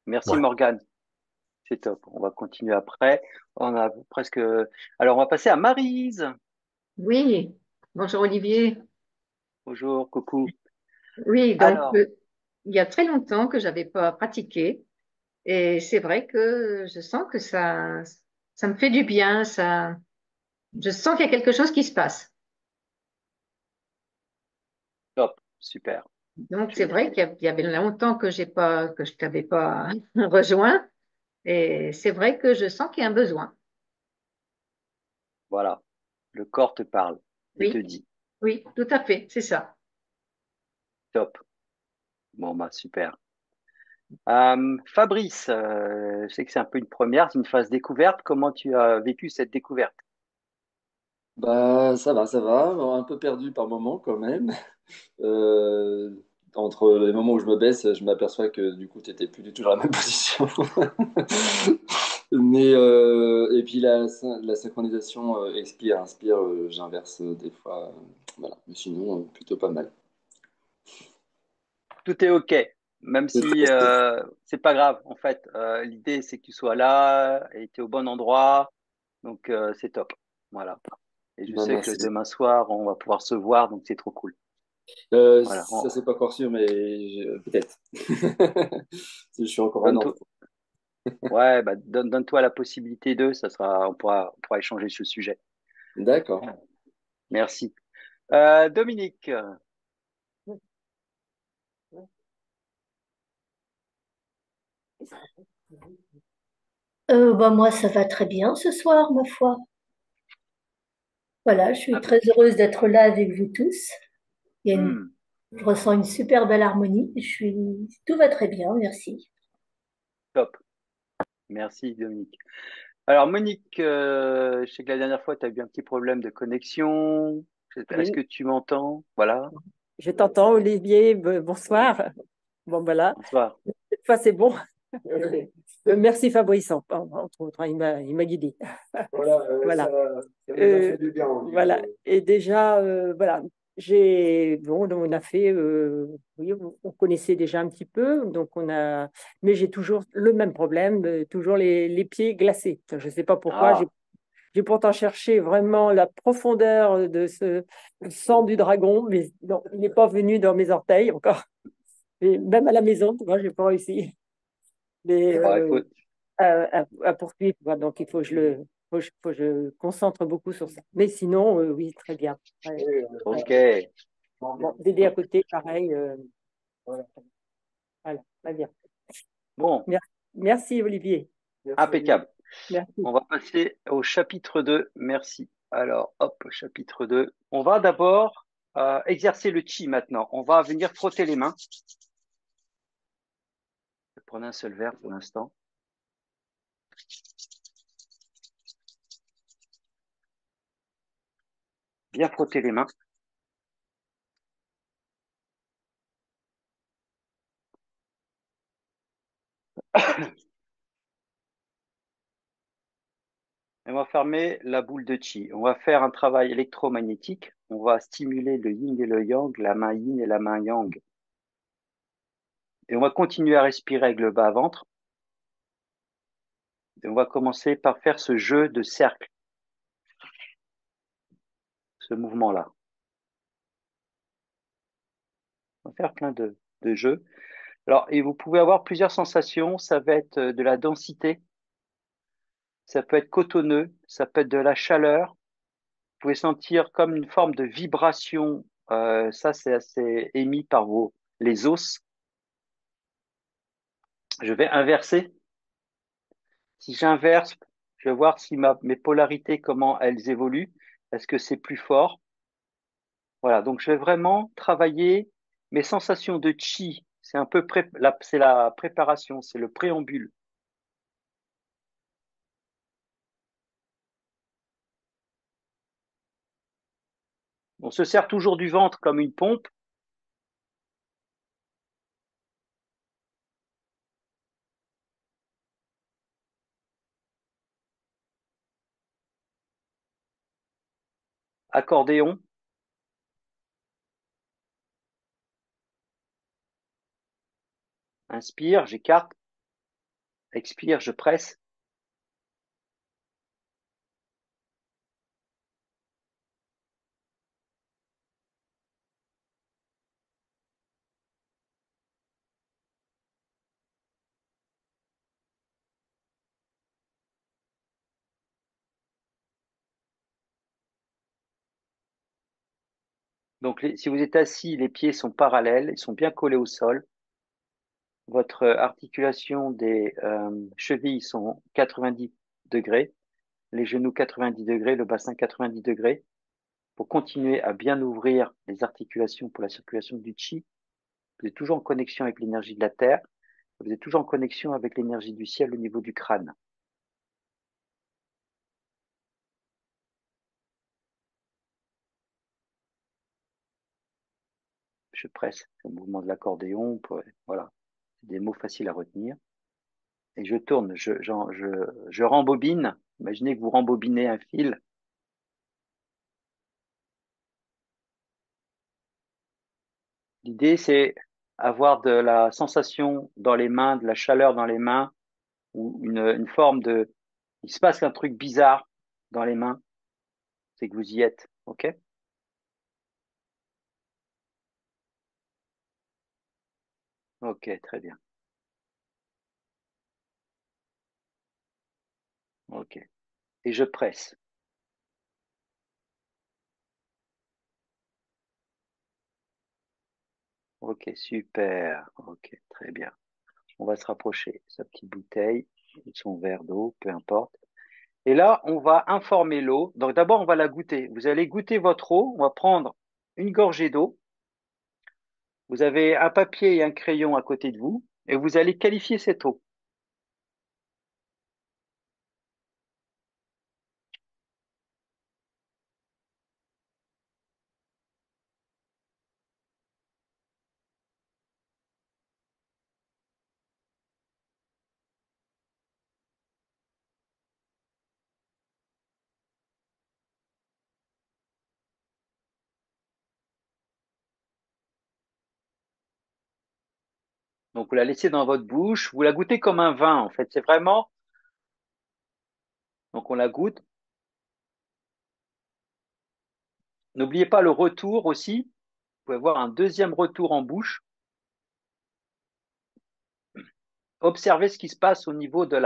Merci ouais. Morgane. C'est top. On va continuer après. On a presque. Alors, on va passer à Maryse. Oui, bonjour Olivier. Bonjour, coucou. Oui, donc Alors, il y a très longtemps que j'avais pas pratiqué et c'est vrai que je sens que ça me fait du bien, je sens qu'il y a quelque chose qui se passe. top. Super. Donc c'est Tu... vrai qu'il y avait longtemps que je t'avais pas rejoint et c'est vrai que je sens qu'il y a un besoin. Voilà. Le corps te parle et te Oui, dit. oui, tout à fait, c'est ça. Top. Bon, bah, super. Fabrice, je sais que c'est un peu une première, c'est une phase découverte. Comment tu as vécu cette découverte? Bah, ça va, bon, un peu perdu par moment quand même. Euh, Entre les moments où je me baisse, je m'aperçois que du coup, tu n'étais plus du tout dans la même position. Et puis la synchronisation expire, inspire, j'inverse des fois. Voilà, mais sinon, plutôt pas mal. Tout est OK, même C'est si c'est pas grave. En fait, l'idée, c'est que tu sois là et tu es au bon endroit. Donc, c'est top. Voilà. Et je Ben, sais que merci. demain soir, on va pouvoir se voir, donc c'est trop cool. Voilà. Ça, c'est pas encore sûr, mais peut-être. Si je suis encore un Donne-toi, enfant. ouais, bah, donne-toi la possibilité de, ça sera, on pourra échanger sur le sujet. D'accord. Merci. Dominique, Bah, moi, ça va très bien ce soir, ma foi. Voilà, je suis très impeccable. heureuse d'être là avec vous tous. Il y a une- Hmm, je ressens une super belle harmonie. Tout va très bien, merci. top. Merci, Dominique. Alors, Monique, je sais que la dernière fois, tu as eu un petit problème de connexion. Est-ce Oui, que tu m'entends? Voilà. je t'entends, Olivier. Bonsoir. Bon, voilà. Bonsoir. Cette fois, c'est bon. Merci Fabrice, entre autres, hein, il m'a guidé. Voilà. Ça nous a fait du bien. Voilà. Et déjà, voilà, bon, donc on a fait, oui, on connaissait déjà un petit peu, mais j'ai toujours le même problème, toujours les pieds glacés. Je ne sais pas pourquoi, Ah, j'ai pourtant cherché vraiment la profondeur de ce sang du dragon, mais non, il n'est pas venu dans mes orteils encore. Et même à la maison, tu vois, je n'ai pas réussi mais, bon, écoute. à poursuivre. Quoi. Donc, il faut que faut que je concentre beaucoup sur ça. Mais sinon, oui, très bien. Ouais, ouais. Ok. Bon, Dédé à côté, pareil. Voilà, très bien. Bon, Merci, merci Olivier. impeccable. Merci. On va passer au chapitre 2. Merci. Alors, hop, chapitre 2. On va d'abord exercer le chi maintenant. On va venir frotter les mains. Je vais prendre un seul verre pour l'instant. Bien frotter les mains. Et on va fermer la boule de chi. On va faire un travail électromagnétique. On va stimuler le yin et le yang, la main yin et la main yang. Et on va continuer à respirer avec le bas-ventre. Et on va commencer par faire ce jeu de cercle, ce mouvement-là. On va faire plein de jeux. Alors, et vous pouvez avoir plusieurs sensations. Ça va être de la densité, ça peut être cotonneux, ça peut être de la chaleur. Vous pouvez sentir comme une forme de vibration. Ça, c'est émis par les os. Je vais inverser. Si j'inverse, je vais voir si mes polarités, comment elles évoluent. Est-ce que c'est plus fort? Voilà, donc je vais vraiment travailler mes sensations de chi. C'est un peu c'est la préparation, c'est le préambule. On se sert toujours du ventre comme une pompe. Accordéon. Inspire, j'écarte. Expire, je presse. Donc, si vous êtes assis, les pieds sont parallèles, ils sont bien collés au sol. Votre articulation des chevilles sont 90 degrés, les genoux 90 degrés, le bassin 90 degrés. Pour continuer à bien ouvrir les articulations pour la circulation du chi, vous êtes toujours en connexion avec l'énergie de la terre, vous êtes toujours en connexion avec l'énergie du ciel au niveau du crâne. Je presse, c'est le mouvement de l'accordéon, voilà, c'est des mots faciles à retenir. Et je tourne, je rembobine. Imaginez que vous rembobinez un fil. L'idée, c'est avoir de la sensation dans les mains, de la chaleur dans les mains, ou une forme de... Il se passe un truc bizarre dans les mains, c'est que vous y êtes, ok? Ok, très bien. Ok. Et je presse. Ok, super. Ok, très bien. On va se rapprocher. Sa petite bouteille, son verre d'eau, peu importe. Et là, on va informer l'eau. Donc d'abord, on va la goûter. Vous allez goûter votre eau. On va prendre une gorgée d'eau. Vous avez un papier et un crayon à côté de vous. Et vous allez qualifier cette eau. Donc vous la laissez dans votre bouche. Vous la goûtez comme un vin, en fait. C'est vraiment. Donc on la goûte. N'oubliez pas le retour aussi. Vous pouvez avoir un deuxième retour en bouche. Observez ce qui se passe au niveau de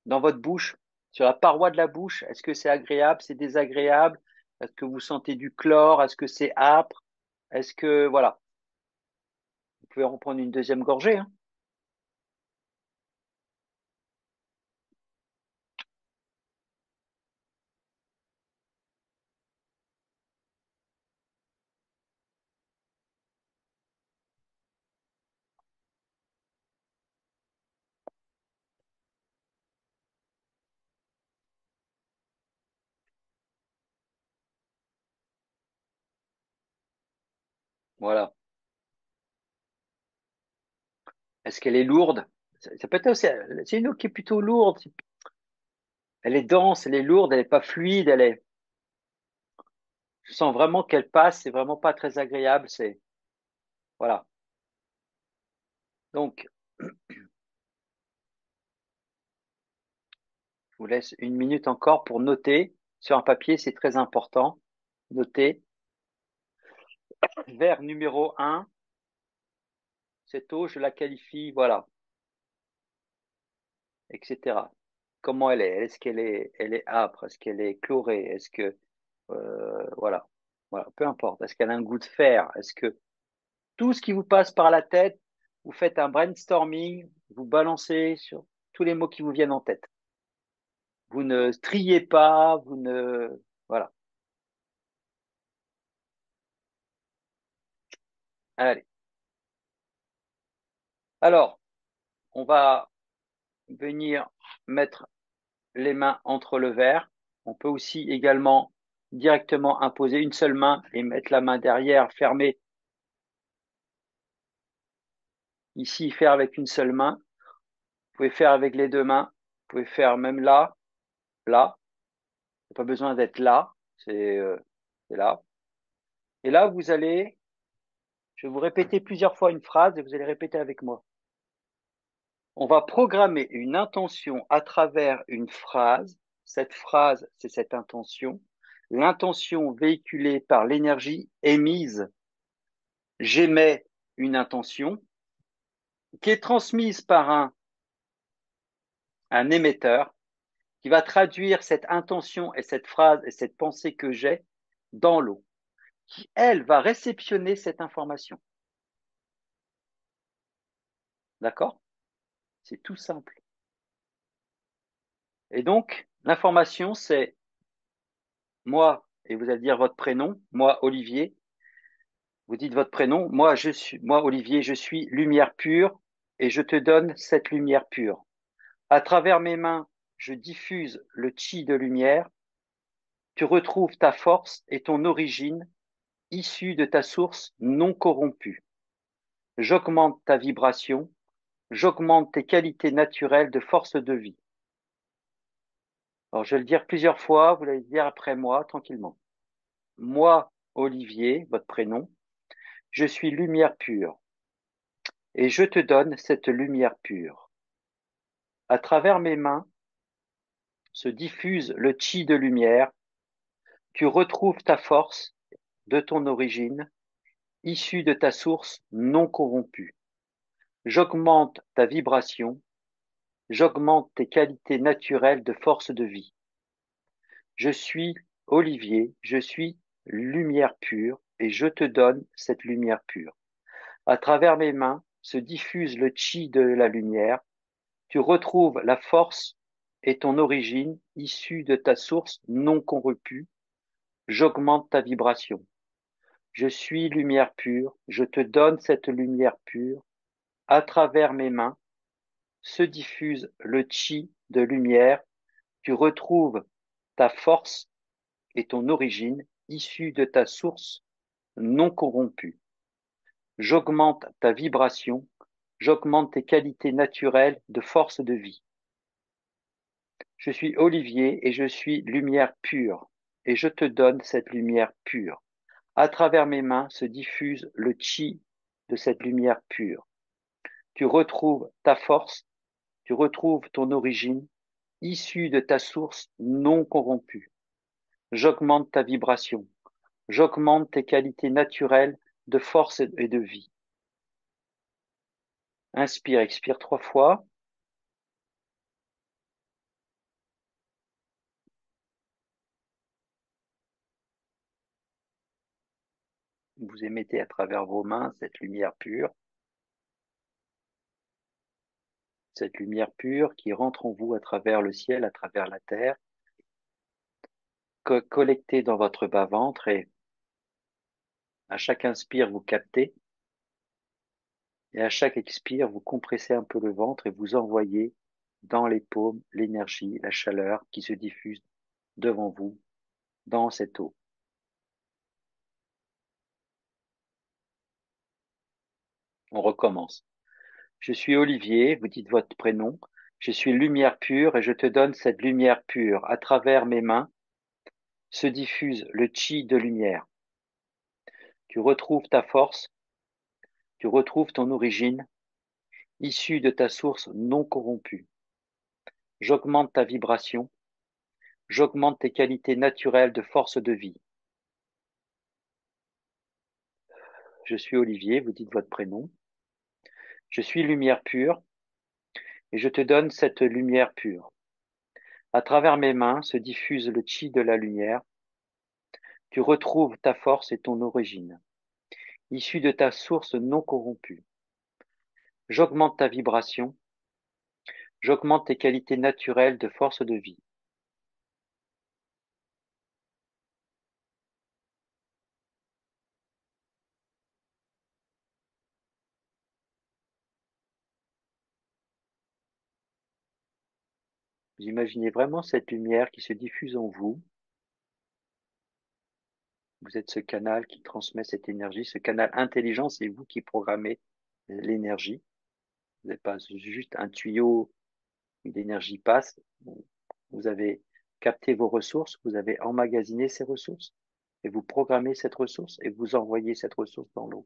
dans votre bouche, sur la paroi de la bouche. Est-ce que c'est agréable, c'est désagréable? Est-ce que vous sentez du chlore? Est-ce que c'est âpre? Est-ce que, voilà. Vous pouvez reprendre une deuxième gorgée, hein. Voilà. Est-ce qu'elle est lourde? Ça peut être aussi, c'est une eau qui est plutôt lourde. Elle est dense, elle est lourde, elle n'est pas fluide, je sens vraiment qu'elle passe, c'est vraiment pas très agréable, voilà. Donc, je vous laisse une minute encore pour noter sur un papier, c'est très important. Notez. Verre numéro 1, cette eau, je la qualifie, voilà, etc. Comment elle est? Est-ce elle est âpre? Est-ce qu'elle est chlorée? Est-ce que, voilà, voilà, peu importe. Est-ce qu'elle a un goût de fer? Est-ce que tout ce qui vous passe par la tête, vous faites un brainstorming, vous balancez sur tous les mots qui vous viennent en tête. Vous ne triez pas, vous ne, voilà. Allez. Alors, on va venir mettre les mains entre le verre. On peut aussi également directement imposer une seule main et mettre la main derrière fermée. Ici, faire avec une seule main. Vous pouvez faire avec les deux mains. Vous pouvez faire même là, là. Il n'y a pas besoin d'être là. C'est là. Et là, je vais vous répéter plusieurs fois une phrase et vous allez répéter avec moi. On va programmer une intention à travers une phrase. Cette phrase, c'est cette intention. L'intention véhiculée par l'énergie émise. J'émets une intention qui est transmise par un émetteur qui va traduire cette intention et cette phrase et cette pensée que j'ai dans l'eau, qui, elle, va réceptionner cette information. D'accord? C'est tout simple. Et donc, l'information, c'est moi, et vous allez dire votre prénom, moi, Olivier. Vous dites votre prénom, moi, Olivier, je suis lumière pure et je te donne cette lumière pure. À travers mes mains, je diffuse le chi de lumière. Tu retrouves ta force et ton origine issue de ta source non corrompue. J'augmente ta vibration, j'augmente tes qualités naturelles de force de vie. Alors, je vais le dire plusieurs fois, vous allez le dire après moi, tranquillement. Moi, Olivier, votre prénom, je suis lumière pure et je te donne cette lumière pure. À travers mes mains se diffuse le chi de lumière. Tu retrouves ta force de ton origine, issue de ta source non corrompue. J'augmente ta vibration, j'augmente tes qualités naturelles de force de vie. Je suis Olivier, je suis lumière pure et je te donne cette lumière pure. À travers mes mains se diffuse le chi de la lumière. Tu retrouves la force et ton origine issue de ta source non corrompue. J'augmente ta vibration. Je suis lumière pure. Je te donne cette lumière pure. À travers mes mains se diffuse le chi de lumière. Tu retrouves ta force et ton origine issue de ta source non corrompue. J'augmente ta vibration, j'augmente tes qualités naturelles de force de vie. Je suis Olivier et je suis lumière pure, et je te donne cette lumière pure. À travers mes mains se diffuse le chi de cette lumière pure. Tu retrouves ta force, tu retrouves ton origine, issue de ta source non corrompue. J'augmente ta vibration, j'augmente tes qualités naturelles de force et de vie. Inspire, expire 3 fois. Vous émettez à travers vos mains cette lumière pure qui rentre en vous à travers le ciel, à travers la terre, collectée dans votre bas-ventre, et à chaque inspire, vous captez, et à chaque expire, vous compressez un peu le ventre et vous envoyez dans les paumes l'énergie, la chaleur qui se diffuse devant vous dans cette eau. On recommence. Je suis Olivier, vous dites votre prénom. Je suis lumière pure et je te donne cette lumière pure. À travers mes mains se diffuse le chi de lumière. Tu retrouves ta force, tu retrouves ton origine, issue de ta source non corrompue. J'augmente ta vibration, j'augmente tes qualités naturelles de force de vie. Je suis Olivier, vous dites votre prénom. Je suis lumière pure et je te donne cette lumière pure. À travers mes mains se diffuse le chi de la lumière. Tu retrouves ta force et ton origine, issue de ta source non corrompue. J'augmente ta vibration, j'augmente tes qualités naturelles de force de vie. Vous imaginez vraiment cette lumière qui se diffuse en vous. Vous êtes ce canal qui transmet cette énergie, ce canal intelligent, c'est vous qui programmez l'énergie. Vous n'êtes pas juste un tuyau où l'énergie passe. Vous avez capté vos ressources, vous avez emmagasiné ces ressources et vous programmez cette ressource et vous envoyez cette ressource dans l'eau.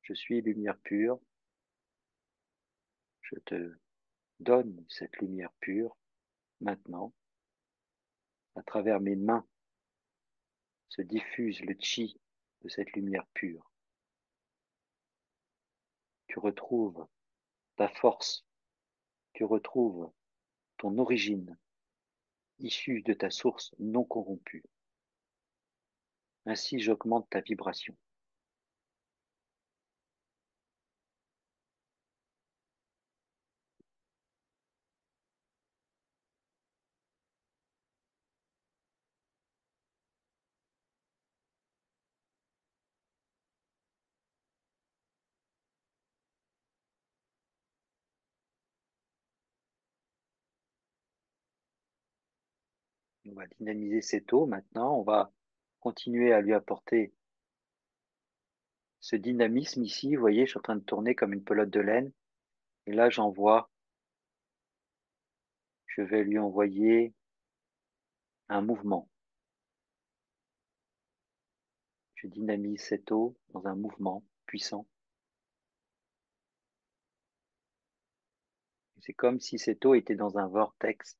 Je suis lumière pure. Je te donne cette lumière pure maintenant. À travers mes mains se diffuse le chi de cette lumière pure. Tu retrouves ta force, tu retrouves ton origine, issue de ta source non corrompue. Ainsi, j'augmente ta vibration. On va dynamiser cette eau maintenant. On va continuer à lui apporter ce dynamisme ici. Vous voyez, je suis en train de tourner comme une pelote de laine. Et là, je vais lui envoyer un mouvement. Je dynamise cette eau dans un mouvement puissant. C'est comme si cette eau était dans un vortex.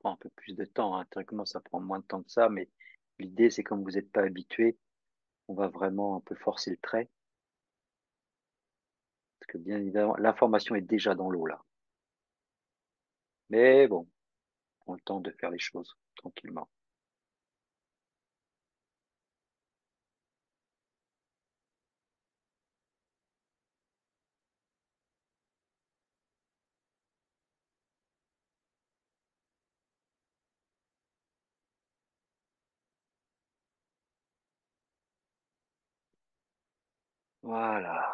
prend un peu plus de temps, hein. Théoriquement, ça prend moins de temps que ça, mais l'idée, c'est comme vous n'êtes pas habitué, on va vraiment un peu forcer le trait. Parce que bien évidemment, l'information est déjà dans l'eau là. Mais bon, on prend le temps de faire les choses tranquillement. Voilà.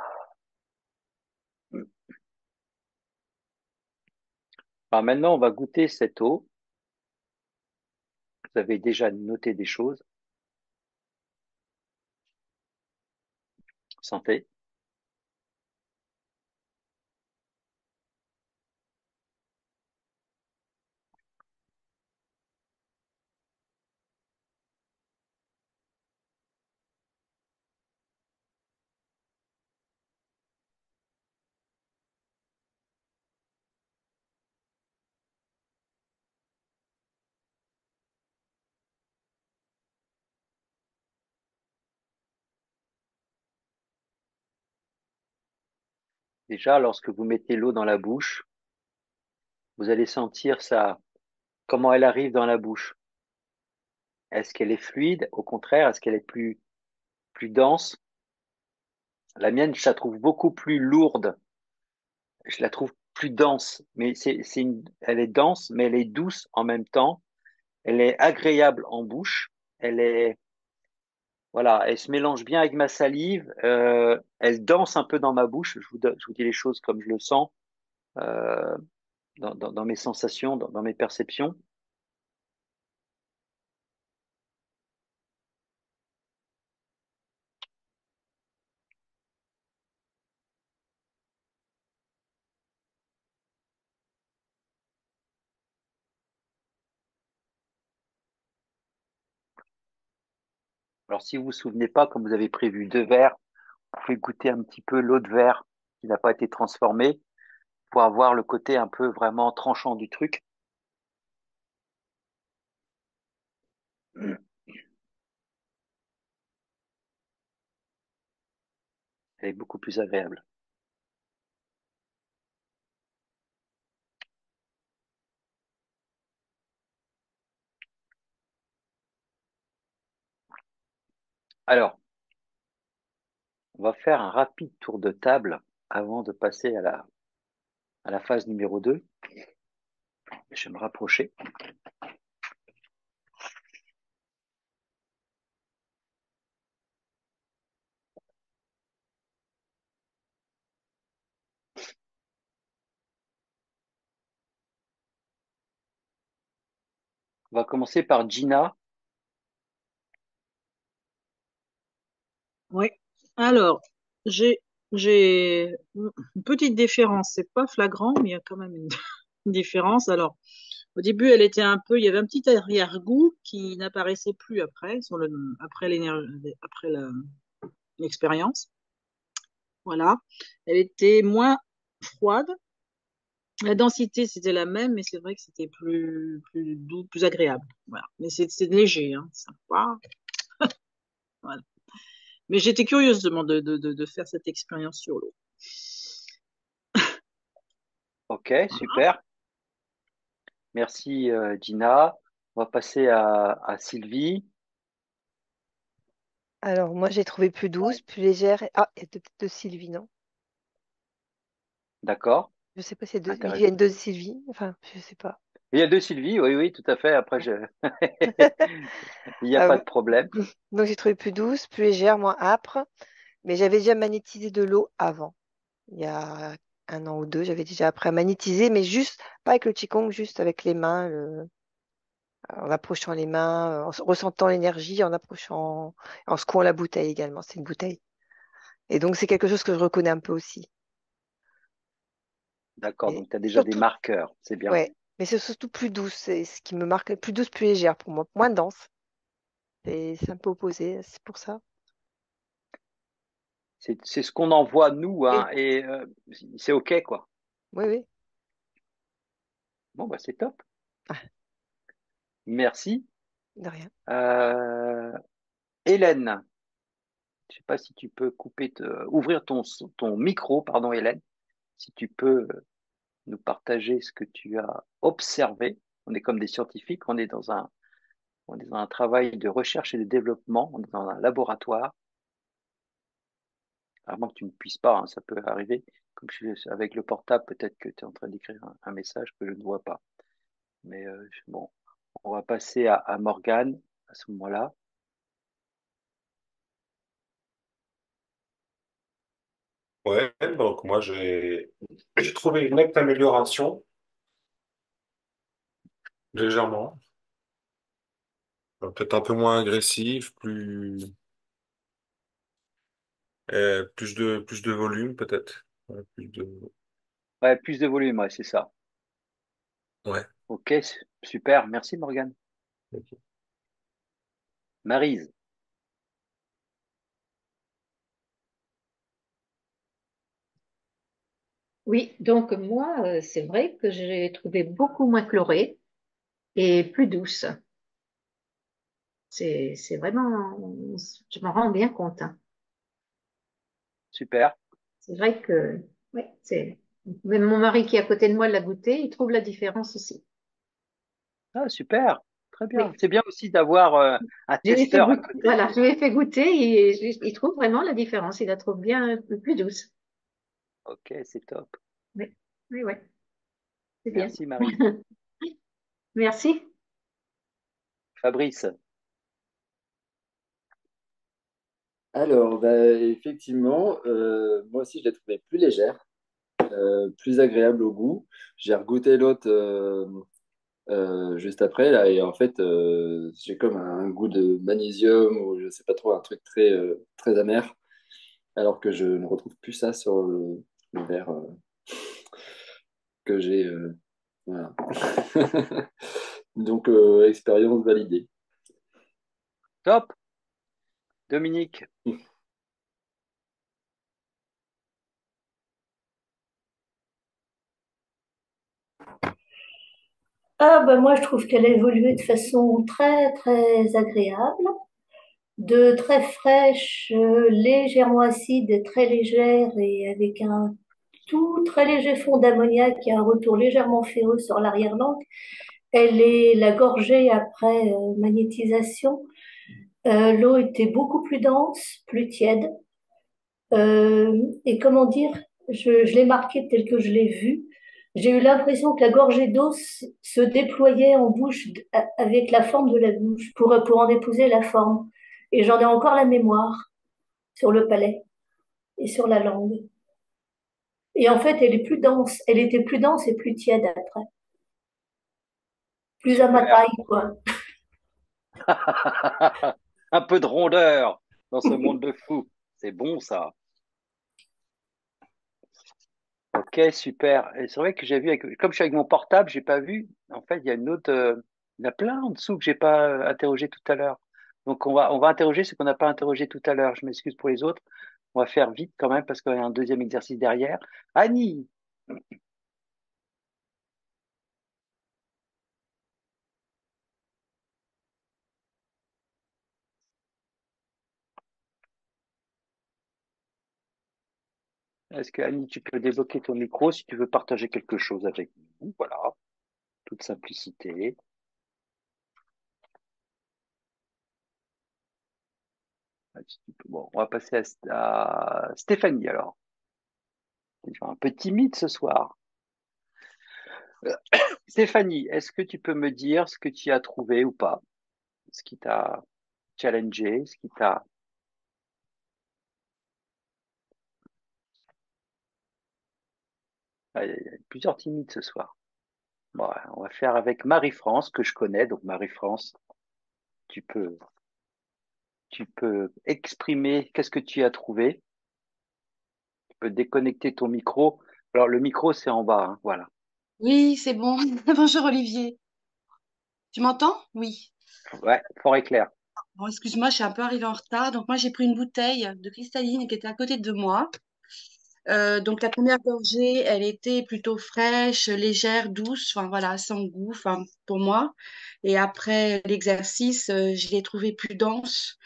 Alors maintenant, on va goûter cette eau. Vous avez déjà noté des choses. Santé. Déjà, lorsque vous mettez l'eau dans la bouche, vous allez sentir ça, comment elle arrive dans la bouche. Est-ce qu'elle est fluide? Au contraire, est-ce qu'elle est plus dense? La mienne, je la trouve beaucoup plus lourde. Je la trouve plus dense. Mais elle est dense, mais elle est douce en même temps. Elle est agréable en bouche. Voilà, elle se mélange bien avec ma salive. Elle danse un peu dans ma bouche. Je vous dis les choses comme je le sens, euh, dans mes sensations, dans mes perceptions. Alors, si vous vous souvenez pas, comme vous avez prévu 2 verres, vous pouvez goûter un petit peu l'autre verre qui n'a pas été transformé pour avoir le côté un peu vraiment tranchant du truc. Elle est beaucoup plus agréable. Alors, on va faire un rapide tour de table avant de passer à la phase numéro 2. Je vais me rapprocher. On va commencer par Gina. Oui. Alors, j'ai une petite différence. C'est pas flagrant, mais il y a quand même une, une différence. Alors, au début, elle était un peu, il y avait un petit arrière-goût qui n'apparaissait plus après, après l'expérience. Voilà. Elle était moins froide. La densité, c'était la même, mais c'est vrai que c'était plus doux, plus agréable. Voilà. Mais c'est léger, hein. Sympa. Voilà. Mais j'étais curieuse de faire cette expérience sur l'eau. Ok, super. Merci Gina. On va passer à Sylvie. Alors, moi, j'ai trouvé plus douce, plus légère. Ah, il y a peut-être deux Sylvie, non? D'accord. Je sais pas si il y Intéressant. a deux Sylvie. Enfin, je sais pas. Il y a 2 Sylvie, oui, oui, tout à fait. Après, il n'y a Ah pas oui. de problème. Donc, j'ai trouvé plus douce, plus légère, moins âpre. Mais j'avais déjà magnétisé de l'eau avant. Il y a 1 an ou 2, j'avais déjà appris à magnétiser, mais juste, pas avec le Qigong, juste avec les mains, en approchant les mains, ressentant l'énergie, en approchant, en secouant la bouteille également. C'est une bouteille. Et donc, c'est quelque chose que je reconnais un peu aussi. D'accord, Et donc tu as déjà des surtout, marqueurs, c'est bien. ouais, mais c'est surtout plus douce. C'est ce qui me marque. Plus douce, plus légère pour moi. Moins dense. Et c'est un peu opposé, c'est pour ça. C'est ce qu'on en voit, nous, Et- hein, et c'est OK, quoi. oui, oui. Bon, bah, c'est top. Merci. De rien. Hélène, je ne sais pas si tu peux ouvrir ton micro, pardon, Hélène, si tu peux nous partager ce que tu as observé. On est comme des scientifiques, on est dans un travail de recherche et de développement, on est dans un laboratoire. À moins que tu ne puisses pas, hein, ça peut arriver. Comme je suis avec le portable, peut-être que tu es en train d'écrire un message que je ne vois pas. Mais bon, on va passer à Morgane à ce moment-là. Ouais, donc moi j'ai trouvé une nette amélioration, légèrement. Peut-être un peu moins agressif, plus de volume peut-être. Ouais, Ouais, plus de volume, ouais, c'est ça. ouais. Ok, super. Merci Morgane. Ok. Maryse. Oui, donc moi, c'est vrai que j'ai trouvé beaucoup moins colorée et plus douce. C'est vraiment, je m'en rends bien compte, hein. Super. C'est vrai que, ouais, même mon mari qui est à côté de moi l'a goûté, il trouve la différence aussi. Ah, super. Très bien. Oui, C'est bien aussi d'avoir un je lui ai fait testeur à goûter, côté. voilà, je lui ai fait goûter et il trouve vraiment la différence. Il la trouve bien plus douce. Ok, c'est top. Oui, oui, oui, c'est bien. Merci Maryse. Merci. Fabrice. Alors, bah, effectivement, moi aussi, je l'ai trouvée plus légère, plus agréable au goût. J'ai regoûté l'autre juste après, là, et en fait, j'ai comme un goût de magnésium ou je sais pas trop, un truc très amer, alors que je ne retrouve plus ça sur le verre que j'ai. Voilà. Donc, expérience validée. Top. Dominique. Ah, ben moi, je trouve qu'elle a évolué de façon très, très agréable, de très fraîche, légèrement acide, et très légère et avec un tout très léger fond d'ammoniac et un retour légèrement ferreux sur l'arrière-langue. Elle est la gorgée après magnétisation. L'eau était beaucoup plus dense, plus tiède. Et comment dire, je l'ai marqué tel que je l'ai vu. J'ai eu l'impression que la gorgée d'eau se déployait en bouche avec la forme de la bouche pour en épouser la forme. Et j'en ai encore la mémoire sur le palais et sur la langue. Et en fait, elle est plus dense. Elle était plus dense et plus tiède après. Plus à ma Super. taille, quoi. Un peu de rondeur dans ce monde de fous. C'est bon ça. Ok, super. Et c'est vrai que j'ai vu, comme je suis avec mon portable, j'ai pas vu. En fait, il y a une autre, il y en a plein en dessous que j'ai pas interrogé tout à l'heure. Donc on va interroger ce qu'on n'a pas interrogé tout à l'heure. Je m'excuse pour les autres. On va faire vite quand même parce qu'il y a un deuxième exercice derrière. Annie, est-ce que Annie, tu peux débloquer ton micro si tu veux partager quelque chose avec nous? Voilà, toute simplicité. Bon, on va passer à Stéphanie alors. Tu es un peu timide ce soir. Stéphanie, est-ce que tu peux me dire ce que tu as trouvé ou pas? Ce qui t'a challengé, ce qui t'a... Ah, il y a plusieurs timides ce soir. Bon, on va faire avec Marie-France, que je connais. Donc Marie-France, tu peux, tu peux exprimer qu'est-ce que tu as trouvé. Tu peux déconnecter ton micro. Alors le micro, c'est en bas, hein, voilà. Oui, c'est bon. Bonjour Olivier. Tu m'entends? Oui. Ouais, fort et clair. Bon, excuse-moi, je suis un peu arrivée en retard. Donc moi, j'ai pris une bouteille de cristalline qui était à côté de moi. Donc la première gorgée, elle était plutôt fraîche, légère, douce, enfin voilà, sans goût, enfin pour moi. Et après l'exercice, je l'ai trouvée plus dense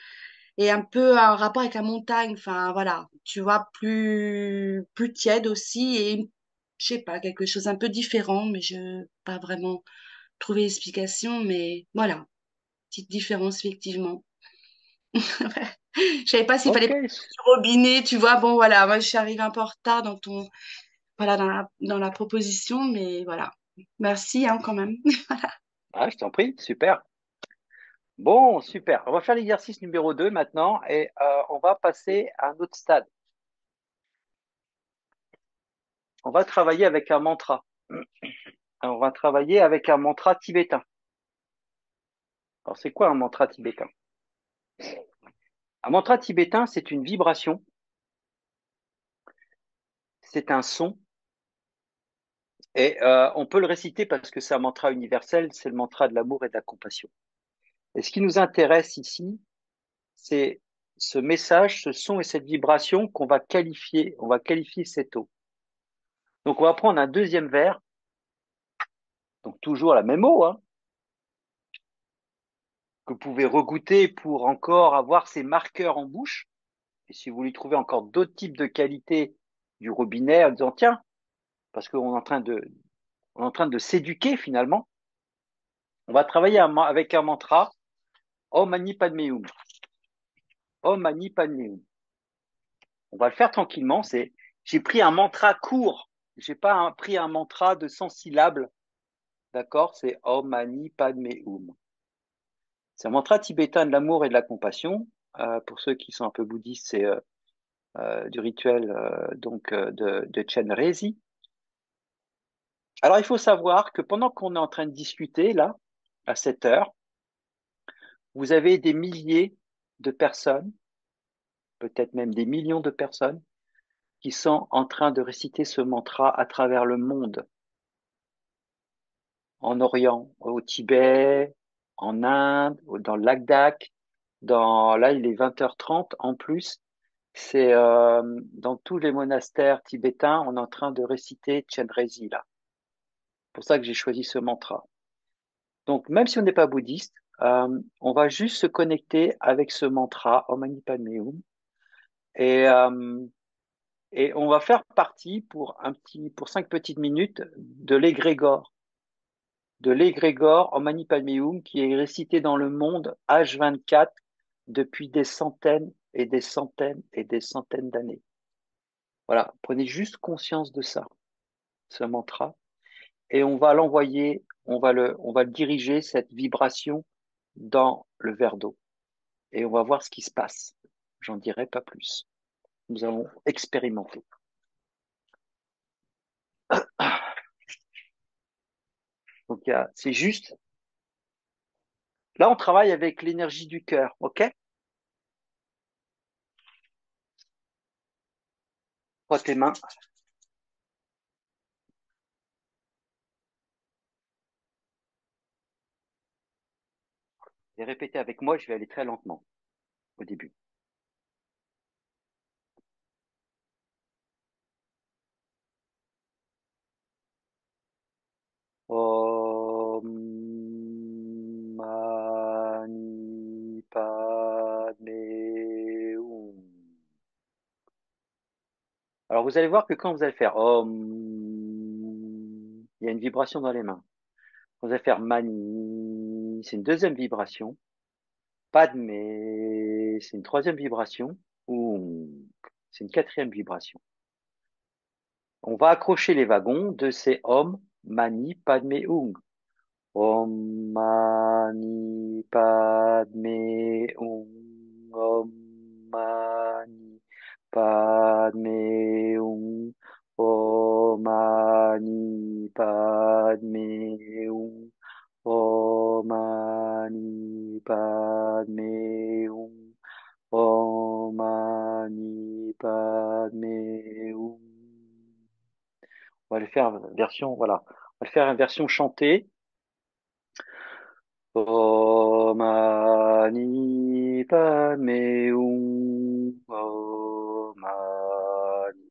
et un peu en rapport avec la montagne, enfin voilà, tu vois, plus tiède aussi et je sais pas, quelque chose un peu différent, mais je pas vraiment trouvé l'explication, mais voilà, petite différence effectivement. Je savais pas s'il fallait Ok, prendre du robinet, tu vois. Bon, voilà, moi, je suis arrivée un peu en retard dans voilà, dans la proposition, mais voilà. Merci, hein, quand même. ah, je t'en prie, super. Bon, super. On va faire l'exercice numéro 2 maintenant et on va passer à un autre stade. On va travailler avec un mantra. On va travailler avec un mantra tibétain. Alors, c'est quoi un mantra tibétain? Un mantra tibétain, c'est une vibration, c'est un son, et on peut le réciter parce que c'est un mantra universel, c'est le mantra de l'amour et de la compassion. Et ce qui nous intéresse ici, c'est ce message, ce son et cette vibration qu'on va qualifier, on va qualifier cette eau. Donc, on va prendre un deuxième verre, donc toujours la même eau, hein, que vous pouvez regoûter pour encore avoir ces marqueurs en bouche. Et si vous voulez trouver encore d'autres types de qualités du robinet en disant, tiens, parce qu'on est en train de s'éduquer finalement, on va travailler avec un mantra, Om Mani Padme Hum. Om Mani Padme Hum. On va le faire tranquillement, j'ai pris un mantra court, j'ai pas pris un mantra de 100 syllabes, d'accord? C'est Om Mani Padme Hum. C'est un mantra tibétain de l'amour et de la compassion. Pour ceux qui sont un peu bouddhistes, c'est du rituel de Chenrezig. Alors, il faut savoir que pendant qu'on est en train de discuter, là, à cette heure, vous avez des milliers de personnes, peut-être même des millions de personnes, qui sont en train de réciter ce mantra à travers le monde, en Orient, au Tibet, en Inde, dans le lac d'Ak, là, il est 20h30 en plus, c'est dans tous les monastères tibétains, on est en train de réciter Chenrezig, là. C'est pour ça que j'ai choisi ce mantra. Donc, même si on n'est pas bouddhiste, on va juste se connecter avec ce mantra, Om Mani Padme Hum, et, et on va faire partie pour 5 petites minutes de l'égrégore Om Mani Padme Hum qui est récité dans le monde H24 depuis des centaines et des centaines et des centaines d'années. Voilà, prenez juste conscience de ça, ce mantra, et on va l'envoyer, on va le diriger, cette vibration, dans le verre d'eau. Et on va voir ce qui se passe. J'en dirai pas plus. Nous allons expérimenter. Donc, c'est juste. Là, on travaille avec l'énergie du cœur, ok? Prends tes mains. Et répétez avec moi, je vais aller très lentement au début. Om Mani Padme Hum. Alors, vous allez voir que quand vous allez faire Om, il y a une vibration dans les mains. Quand vous allez faire Mani, c'est une deuxième vibration. Padme, c'est une troisième vibration. Hum, c'est une quatrième vibration. On va accrocher les wagons de ces Om, Mani, Padme, Hum. Om Mani Padme Hum. Om Mani Padme Hum. Om Mani Padme Hum. Om Mani Padme Hum. Om Mani Padme Hum. On va le faire version, voilà. On va le faire en version chantée. Om Mani Padme Hum. Om Mani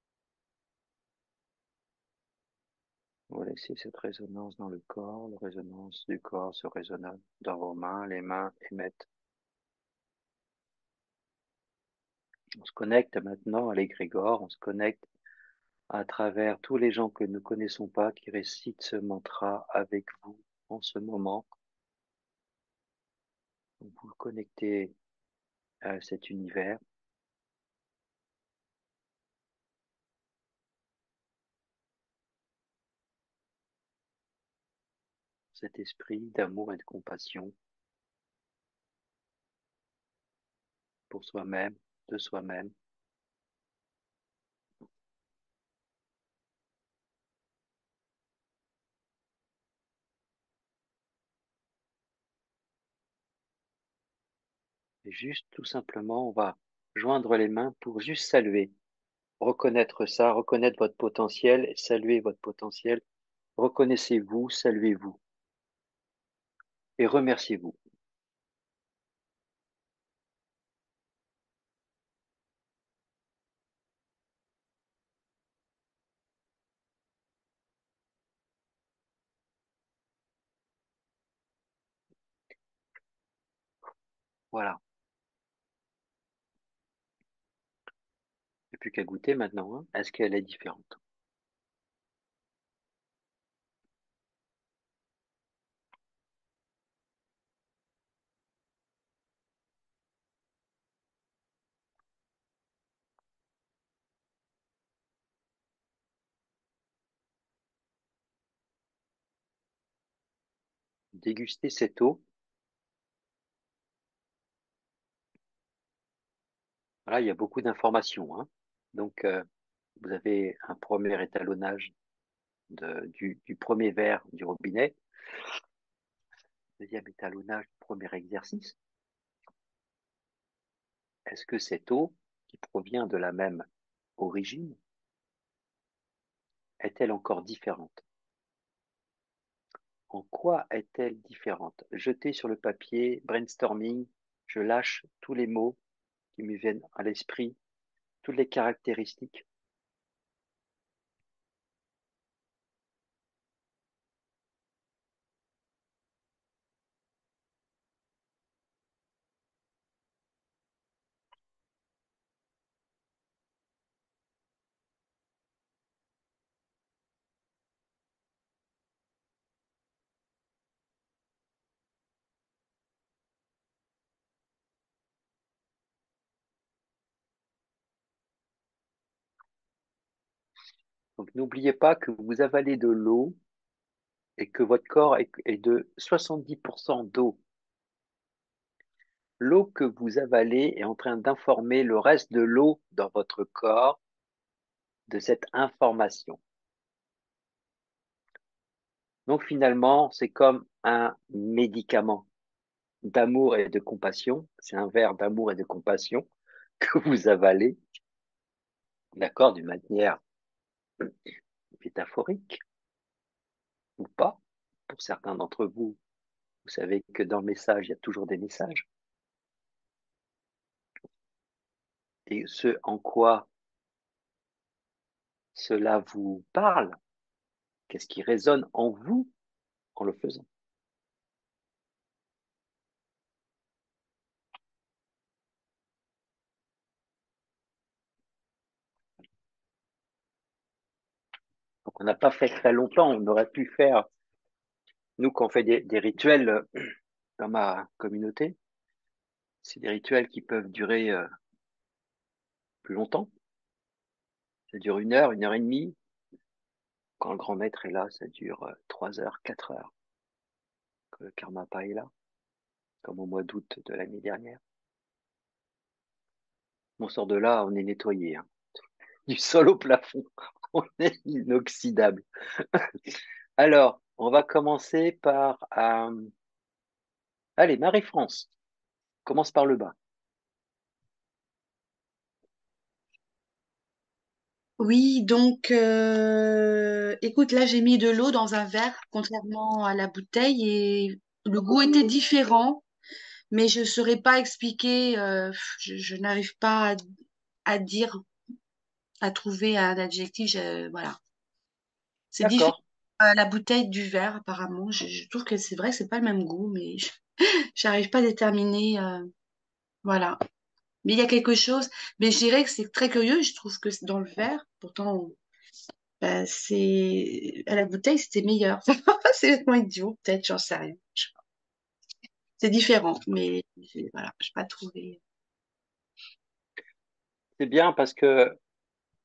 laisser cette résonance dans le corps. La résonance du corps se résonne dans vos mains. Les mains émettent. On se connecte maintenant à l'égrégore. On se connecte à travers tous les gens que nous ne connaissons pas qui récitent ce mantra avec vous en ce moment. Vous vous connectez à cet univers. Cet esprit d'amour et de compassion pour soi-même, de soi-même. Et juste, tout simplement, on va joindre les mains pour juste saluer, reconnaître ça, reconnaître votre potentiel, saluer votre potentiel. Reconnaissez-vous, saluez-vous et remerciez-vous. Voilà. Il n'y a plus qu'à goûter maintenant, hein. Est-ce qu'elle est différente? Dégustez cette eau. Voilà, il y a beaucoup d'informations, hein. Donc, vous avez un premier étalonnage du premier verre du robinet, deuxième étalonnage du premier exercice. Est-ce que cette eau, qui provient de la même origine, est-elle encore différente? En quoi est-elle différente? Jetez sur le papier, brainstorming, je lâche tous les mots qui me viennent à l'esprit, toutes les caractéristiques. Donc n'oubliez pas que vous avalez de l'eau et que votre corps est de 70% d'eau. L'eau que vous avalez est en train d'informer le reste de l'eau dans votre corps de cette information. Donc finalement, c'est comme un médicament d'amour et de compassion. C'est un verre d'amour et de compassion que vous avalez, d'accord, d'une manière métaphorique ou pas. Pour certains d'entre vous, vous savez que dans le message, il y a toujours des messages. Et ce en quoi cela vous parle, qu'est-ce qui résonne en vous en le faisant. Donc on n'a pas fait très longtemps, on aurait pu faire, nous quand on fait des rituels dans ma communauté, c'est des rituels qui peuvent durer plus longtemps. Ça dure 1 heure et demie. Quand le grand maître est là, ça dure 3 heures, 4 heures. Que le karma pas est là, comme au mois d'août de l'année dernière. On sort de là, on est nettoyé, hein. Du sol au plafond, on est inoxydable. Alors, on va commencer par, allez, Marie-France, commence par le bas. Oui, donc, écoute, là, j'ai mis de l'eau dans un verre, contrairement à la bouteille, et le goût était différent, mais je ne saurais pas expliquer, je n'arrive pas à dire, à trouver un adjectif, voilà. C'est différent. D'accord. la bouteille du verre, apparemment. Je trouve que c'est vrai que c'est pas le même goût, mais j'arrive pas à déterminer. Voilà. Mais il y a quelque chose. Mais je dirais que c'est très curieux. Je trouve que dans le verre, pourtant, ben, à la bouteille, c'était meilleur. C'est vraiment idiot, peut-être, j'en sais rien. C'est différent, mais voilà, je n'ai pas trouvé. C'est bien parce que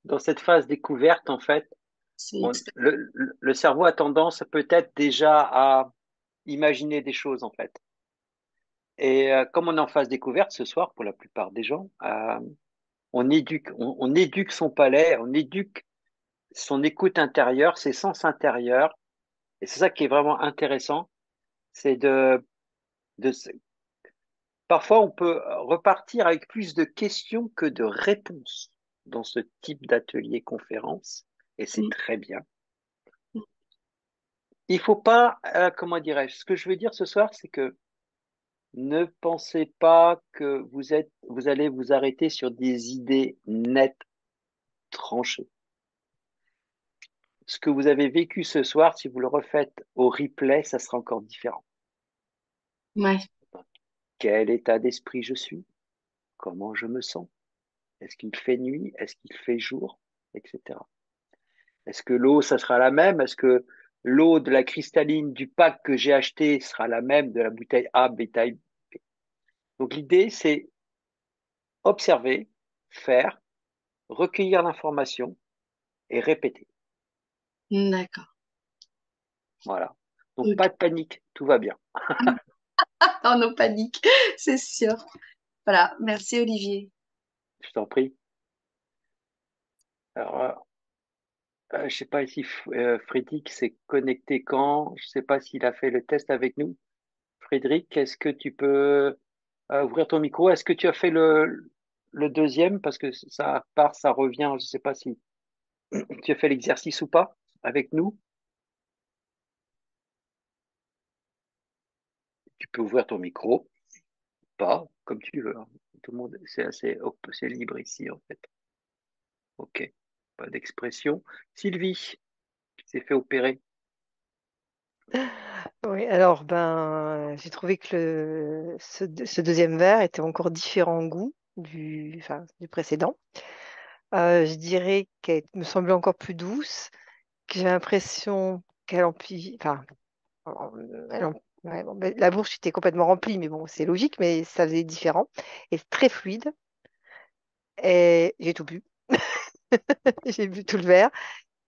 dans cette phase découverte, en fait, C'est le cerveau a tendance peut-être déjà à imaginer des choses, en fait. Et comme on est en phase découverte ce soir, pour la plupart des gens, on éduque son palais, on éduque son écoute intérieure, ses sens intérieurs. Et c'est ça qui est vraiment intéressant, c'est de, parfois on peut repartir avec plus de questions que de réponses dans ce type d'atelier conférence, et c'est Mm. très bien. Il faut pas, comment dirais-je, ce que je veux dire ce soir, c'est que ne pensez pas que vous allez vous arrêter sur des idées nettes, tranchées. Ce que vous avez vécu ce soir, si vous le refaites au replay, ça sera encore différent. Ouais. Quel état d'esprit je suis? Comment je me sens? Est-ce qu'il fait nuit? Est-ce qu'il fait jour? Etc. Est-ce que l'eau, ça sera la même? Est-ce que l'eau de la cristalline du pack que j'ai acheté sera la même de la bouteille A, bêta, B? Donc l'idée, c'est observer, faire, recueillir l'information et répéter. D'accord. Voilà. Donc Ok. pas de panique, tout va bien. Oh, no panique, c'est sûr. Voilà, merci Olivier. Je t'en prie. Alors, je ne sais pas si Frédéric s'est connecté quand. Je ne sais pas s'il a fait le test avec nous. Frédéric, est-ce que tu peux ouvrir ton micro? Est-ce que tu as fait le deuxième? Parce que ça part, ça revient. Je ne sais pas si tu as fait l'exercice ou pas avec nous. Tu peux ouvrir ton micro, pas, comme tu veux, hein. Tout le monde, c'est libre ici, en fait. OK. Pas d'expression. Sylvie, tu t'es fait opérer. Oui, alors j'ai trouvé que ce deuxième verre était encore différent en goût du précédent. Je dirais qu'elle me semblait encore plus douce, que j'ai l'impression qu'elle emplit, enfin, ouais, bon, ben, la bouche était complètement remplie, mais bon, c'est logique, mais ça faisait différent. Et très fluide. Et j'ai tout bu. J'ai bu tout le verre.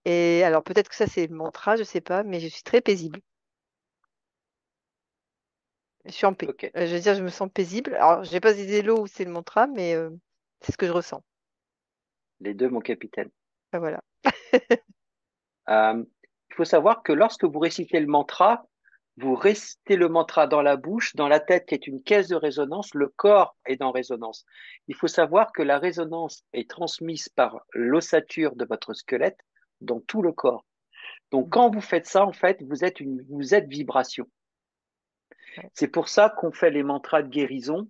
Et alors, peut-être que ça, c'est le mantra, je sais pas, mais je suis très paisible. Je suis en paix. OK. Je veux dire, je me sens paisible. Alors, je n'ai pas idée l'eau ou c'est le mantra, mais c'est ce que je ressens. Les deux, mon capitaine. Ben, voilà. Il faut savoir que lorsque vous récitez le mantra, vous récitez le mantra dans la bouche, dans la tête qui est une caisse de résonance, le corps est en résonance. Il faut savoir que la résonance est transmise par l'ossature de votre squelette dans tout le corps. Donc quand vous faites ça, en fait, vous êtes vibration. Ouais. C'est pour ça qu'on fait les mantras de guérison.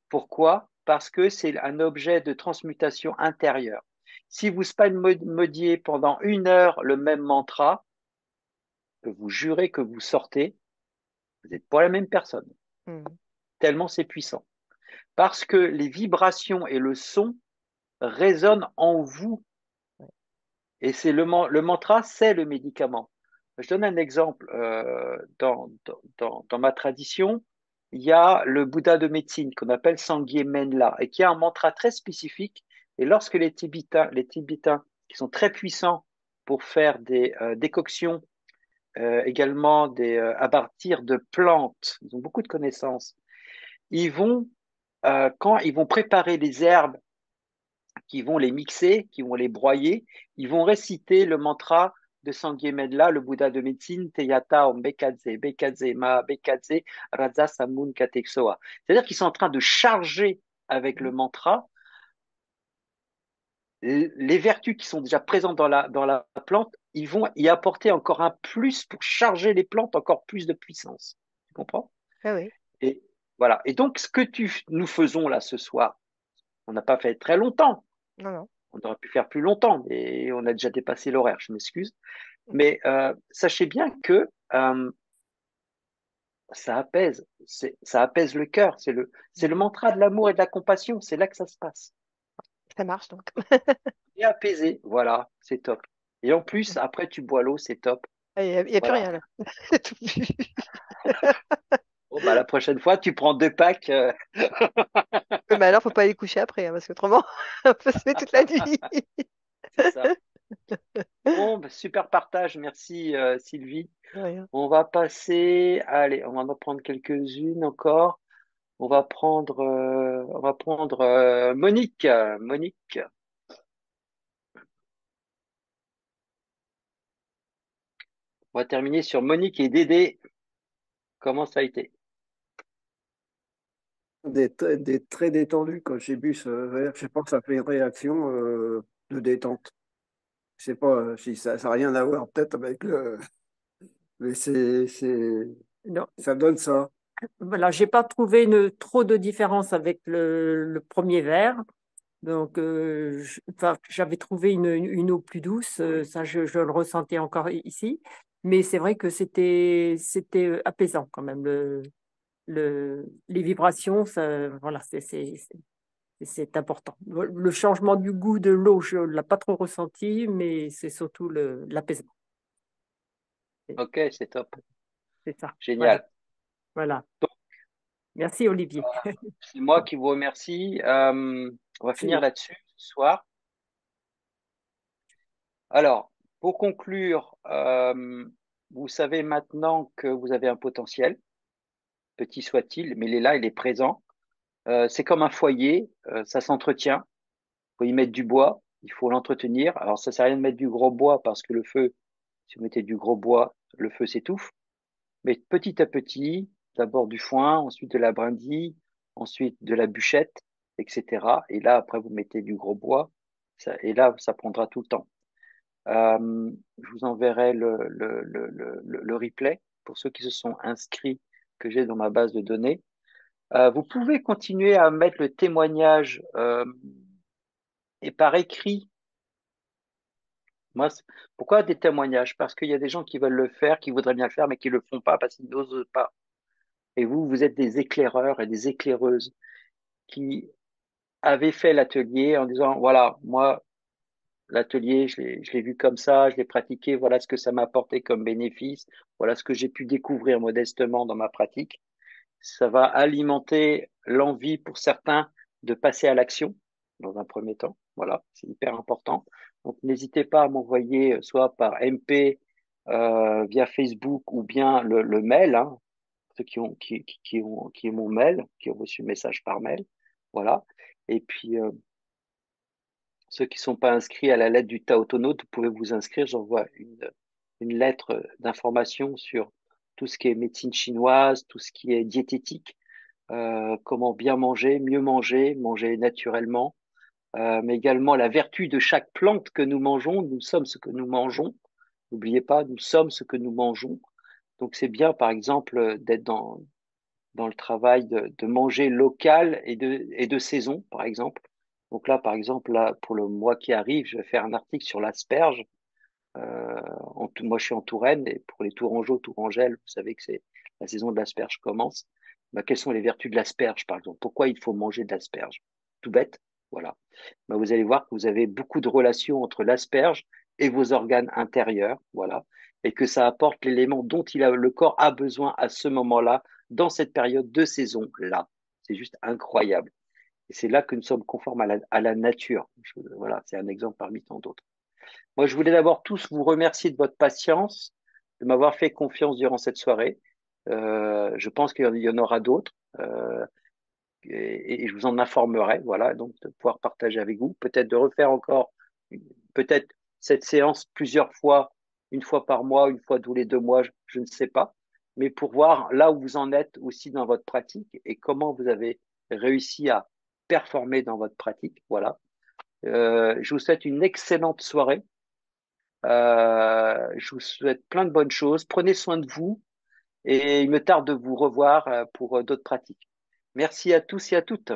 Pourquoi? Parce que c'est un objet de transmutation intérieure. Si vous spamodiez pendant 1 heure le même mantra, que vous jurez que vous sortez, vous n'êtes pas la même personne. Mhm. Tellement c'est puissant. Parce que les vibrations et le son résonnent en vous. Et c'est le mantra, c'est le médicament. Je donne un exemple. Dans ma tradition, il y a le Bouddha de médecine qu'on appelle Sangye Menla et qui a un mantra très spécifique. Et lorsque les Tibétains qui sont très puissants pour faire des décoctions, également à partir de plantes, ils ont beaucoup de connaissances, ils vont, quand ils vont préparer les herbes, qui vont les mixer, qui vont les broyer, ils vont réciter le mantra de Sangye Medla, le Bouddha de médecine, Teyata Om Bekadze, Bekadze Ma, Bekadze, Raza Samun Kateksoa. C'est-à-dire qu'ils sont en train de charger avec le mantra les vertus qui sont déjà présentes dans la plante, ils vont y apporter encore un plus pour charger les plantes encore plus de puissance. Tu comprends? Ah oui. Et voilà. Et donc, ce que nous faisons là ce soir, on n'a pas fait très longtemps. Non, non. On aurait pu faire plus longtemps, mais on a déjà dépassé l'horaire, je m'excuse. Mais sachez bien que ça apaise, ça apaise le cœur. C'est le mantra de l'amour et de la compassion. C'est là que ça se passe. Ça marche donc. Et apaisé, voilà, c'est top. Et en plus, après, tu bois l'eau, c'est top. Il n'y a plus Voilà. rien là. C'est tout bu. Bon, bah, la prochaine fois, tu prends 2 packs. Mais alors, faut pas aller coucher après, hein, parce qu'autrement, on peut se mettre toute la nuit. C'est ça. Bon, bah, super partage. Merci, Sylvie. De rien. On va passer. Allez, on va en prendre quelques-unes encore. On va prendre Monique. Monique. On va terminer sur Monique et Dédé. Comment ça a été? Des très détendu quand j'ai bu ce verre. Je pense que ça fait une réaction de détente. Je sais pas si ça n'a rien à voir peut-être avec le. Mais Non, ça donne ça. voilà, j'ai pas trouvé trop de différence avec le premier verre. Donc, enfin, j'avais trouvé une eau plus douce, ça je le ressentais encore ici, mais c'est vrai que c'était apaisant quand même. Les vibrations, ça, voilà, c'est important. Le changement du goût de l'eau, je ne l'ai pas trop ressenti, mais c'est surtout l'apaisement. Ok, c'est top. C'est ça. Génial. Voilà. Merci Olivier. C'est moi qui vous remercie. On va finir C'est- là-dessus ce soir. Alors, pour conclure, vous savez maintenant que vous avez un potentiel, petit soit-il, mais il est là, il est présent. C'est comme un foyer, ça s'entretient. Il faut y mettre du bois, il faut l'entretenir. Alors, ça sert à rien de mettre du gros bois parce que le feu, si vous mettez du gros bois, le feu s'étouffe. Mais petit à petit, d'abord du foin, ensuite de la brindille, ensuite de la bûchette, etc. Et là, après, vous mettez du gros bois. Et là, ça prendra tout le temps. Je vous enverrai le replay pour ceux qui se sont inscrits que j'ai dans ma base de données. Vous pouvez continuer à mettre le témoignage et par écrit. Moi, pourquoi des témoignages? Parce qu'il y a des gens qui veulent le faire, qui voudraient bien le faire, mais qui le font pas parce qu'ils n'osent pas. Et vous, vous êtes des éclaireurs et des éclaireuses qui avez fait l'atelier en disant, voilà, moi, l'atelier, je l'ai vu comme ça, je l'ai pratiqué, voilà ce que ça m'a apporté comme bénéfice, voilà ce que j'ai pu découvrir modestement dans ma pratique. Ça va alimenter l'envie pour certains de passer à l'action dans un premier temps. Voilà, c'est hyper important. Donc n'hésitez pas à m'envoyer soit par MP via Facebook ou bien le mail, hein, ceux qui ont mon mail, qui ont reçu le message par mail. Voilà. Et puis ceux qui ne sont pas inscrits à la lettre du Taotonote, vous pouvez vous inscrire. J'envoie une lettre d'information sur tout ce qui est médecine chinoise, tout ce qui est diététique, comment bien manger, mieux manger, manger naturellement, mais également la vertu de chaque plante que nous mangeons. Nous sommes ce que nous mangeons. N'oubliez pas, nous sommes ce que nous mangeons. Donc c'est bien, par exemple, d'être dans le travail de manger local et de saison, par exemple. Donc là, par exemple, là, pour le mois qui arrive, je vais faire un article sur l'asperge. Moi, je suis en Touraine et pour les Tourangeaux, Tourangelles, vous savez que c'est la saison de l'asperge commence. Bah, quelles sont les vertus de l'asperge, par exemple? Pourquoi il faut manger de l'asperge? Tout bête, voilà. Bah, vous allez voir que vous avez beaucoup de relations entre l'asperge et vos organes intérieurs, voilà, et que ça apporte l'élément dont le corps a besoin à ce moment-là, dans cette période de saison-là. C'est juste incroyable. Et c'est là que nous sommes conformes à la nature. Voilà, c'est un exemple parmi tant d'autres. Moi, je voulais d'abord tous vous remercier de votre patience, de m'avoir fait confiance durant cette soirée. Je pense qu'il y en aura d'autres et je vous en informerai. Voilà, donc de pouvoir partager avec vous, peut-être de refaire encore, peut-être cette séance plusieurs fois, une fois par mois, une fois tous les 2 mois, je ne sais pas, mais pour voir là où vous en êtes aussi dans votre pratique et comment vous avez réussi à performer dans votre pratique. Voilà. Je vous souhaite une excellente soirée. Je vous souhaite plein de bonnes choses. Prenez soin de vous et il me tarde de vous revoir pour d'autres pratiques. Merci à tous et à toutes.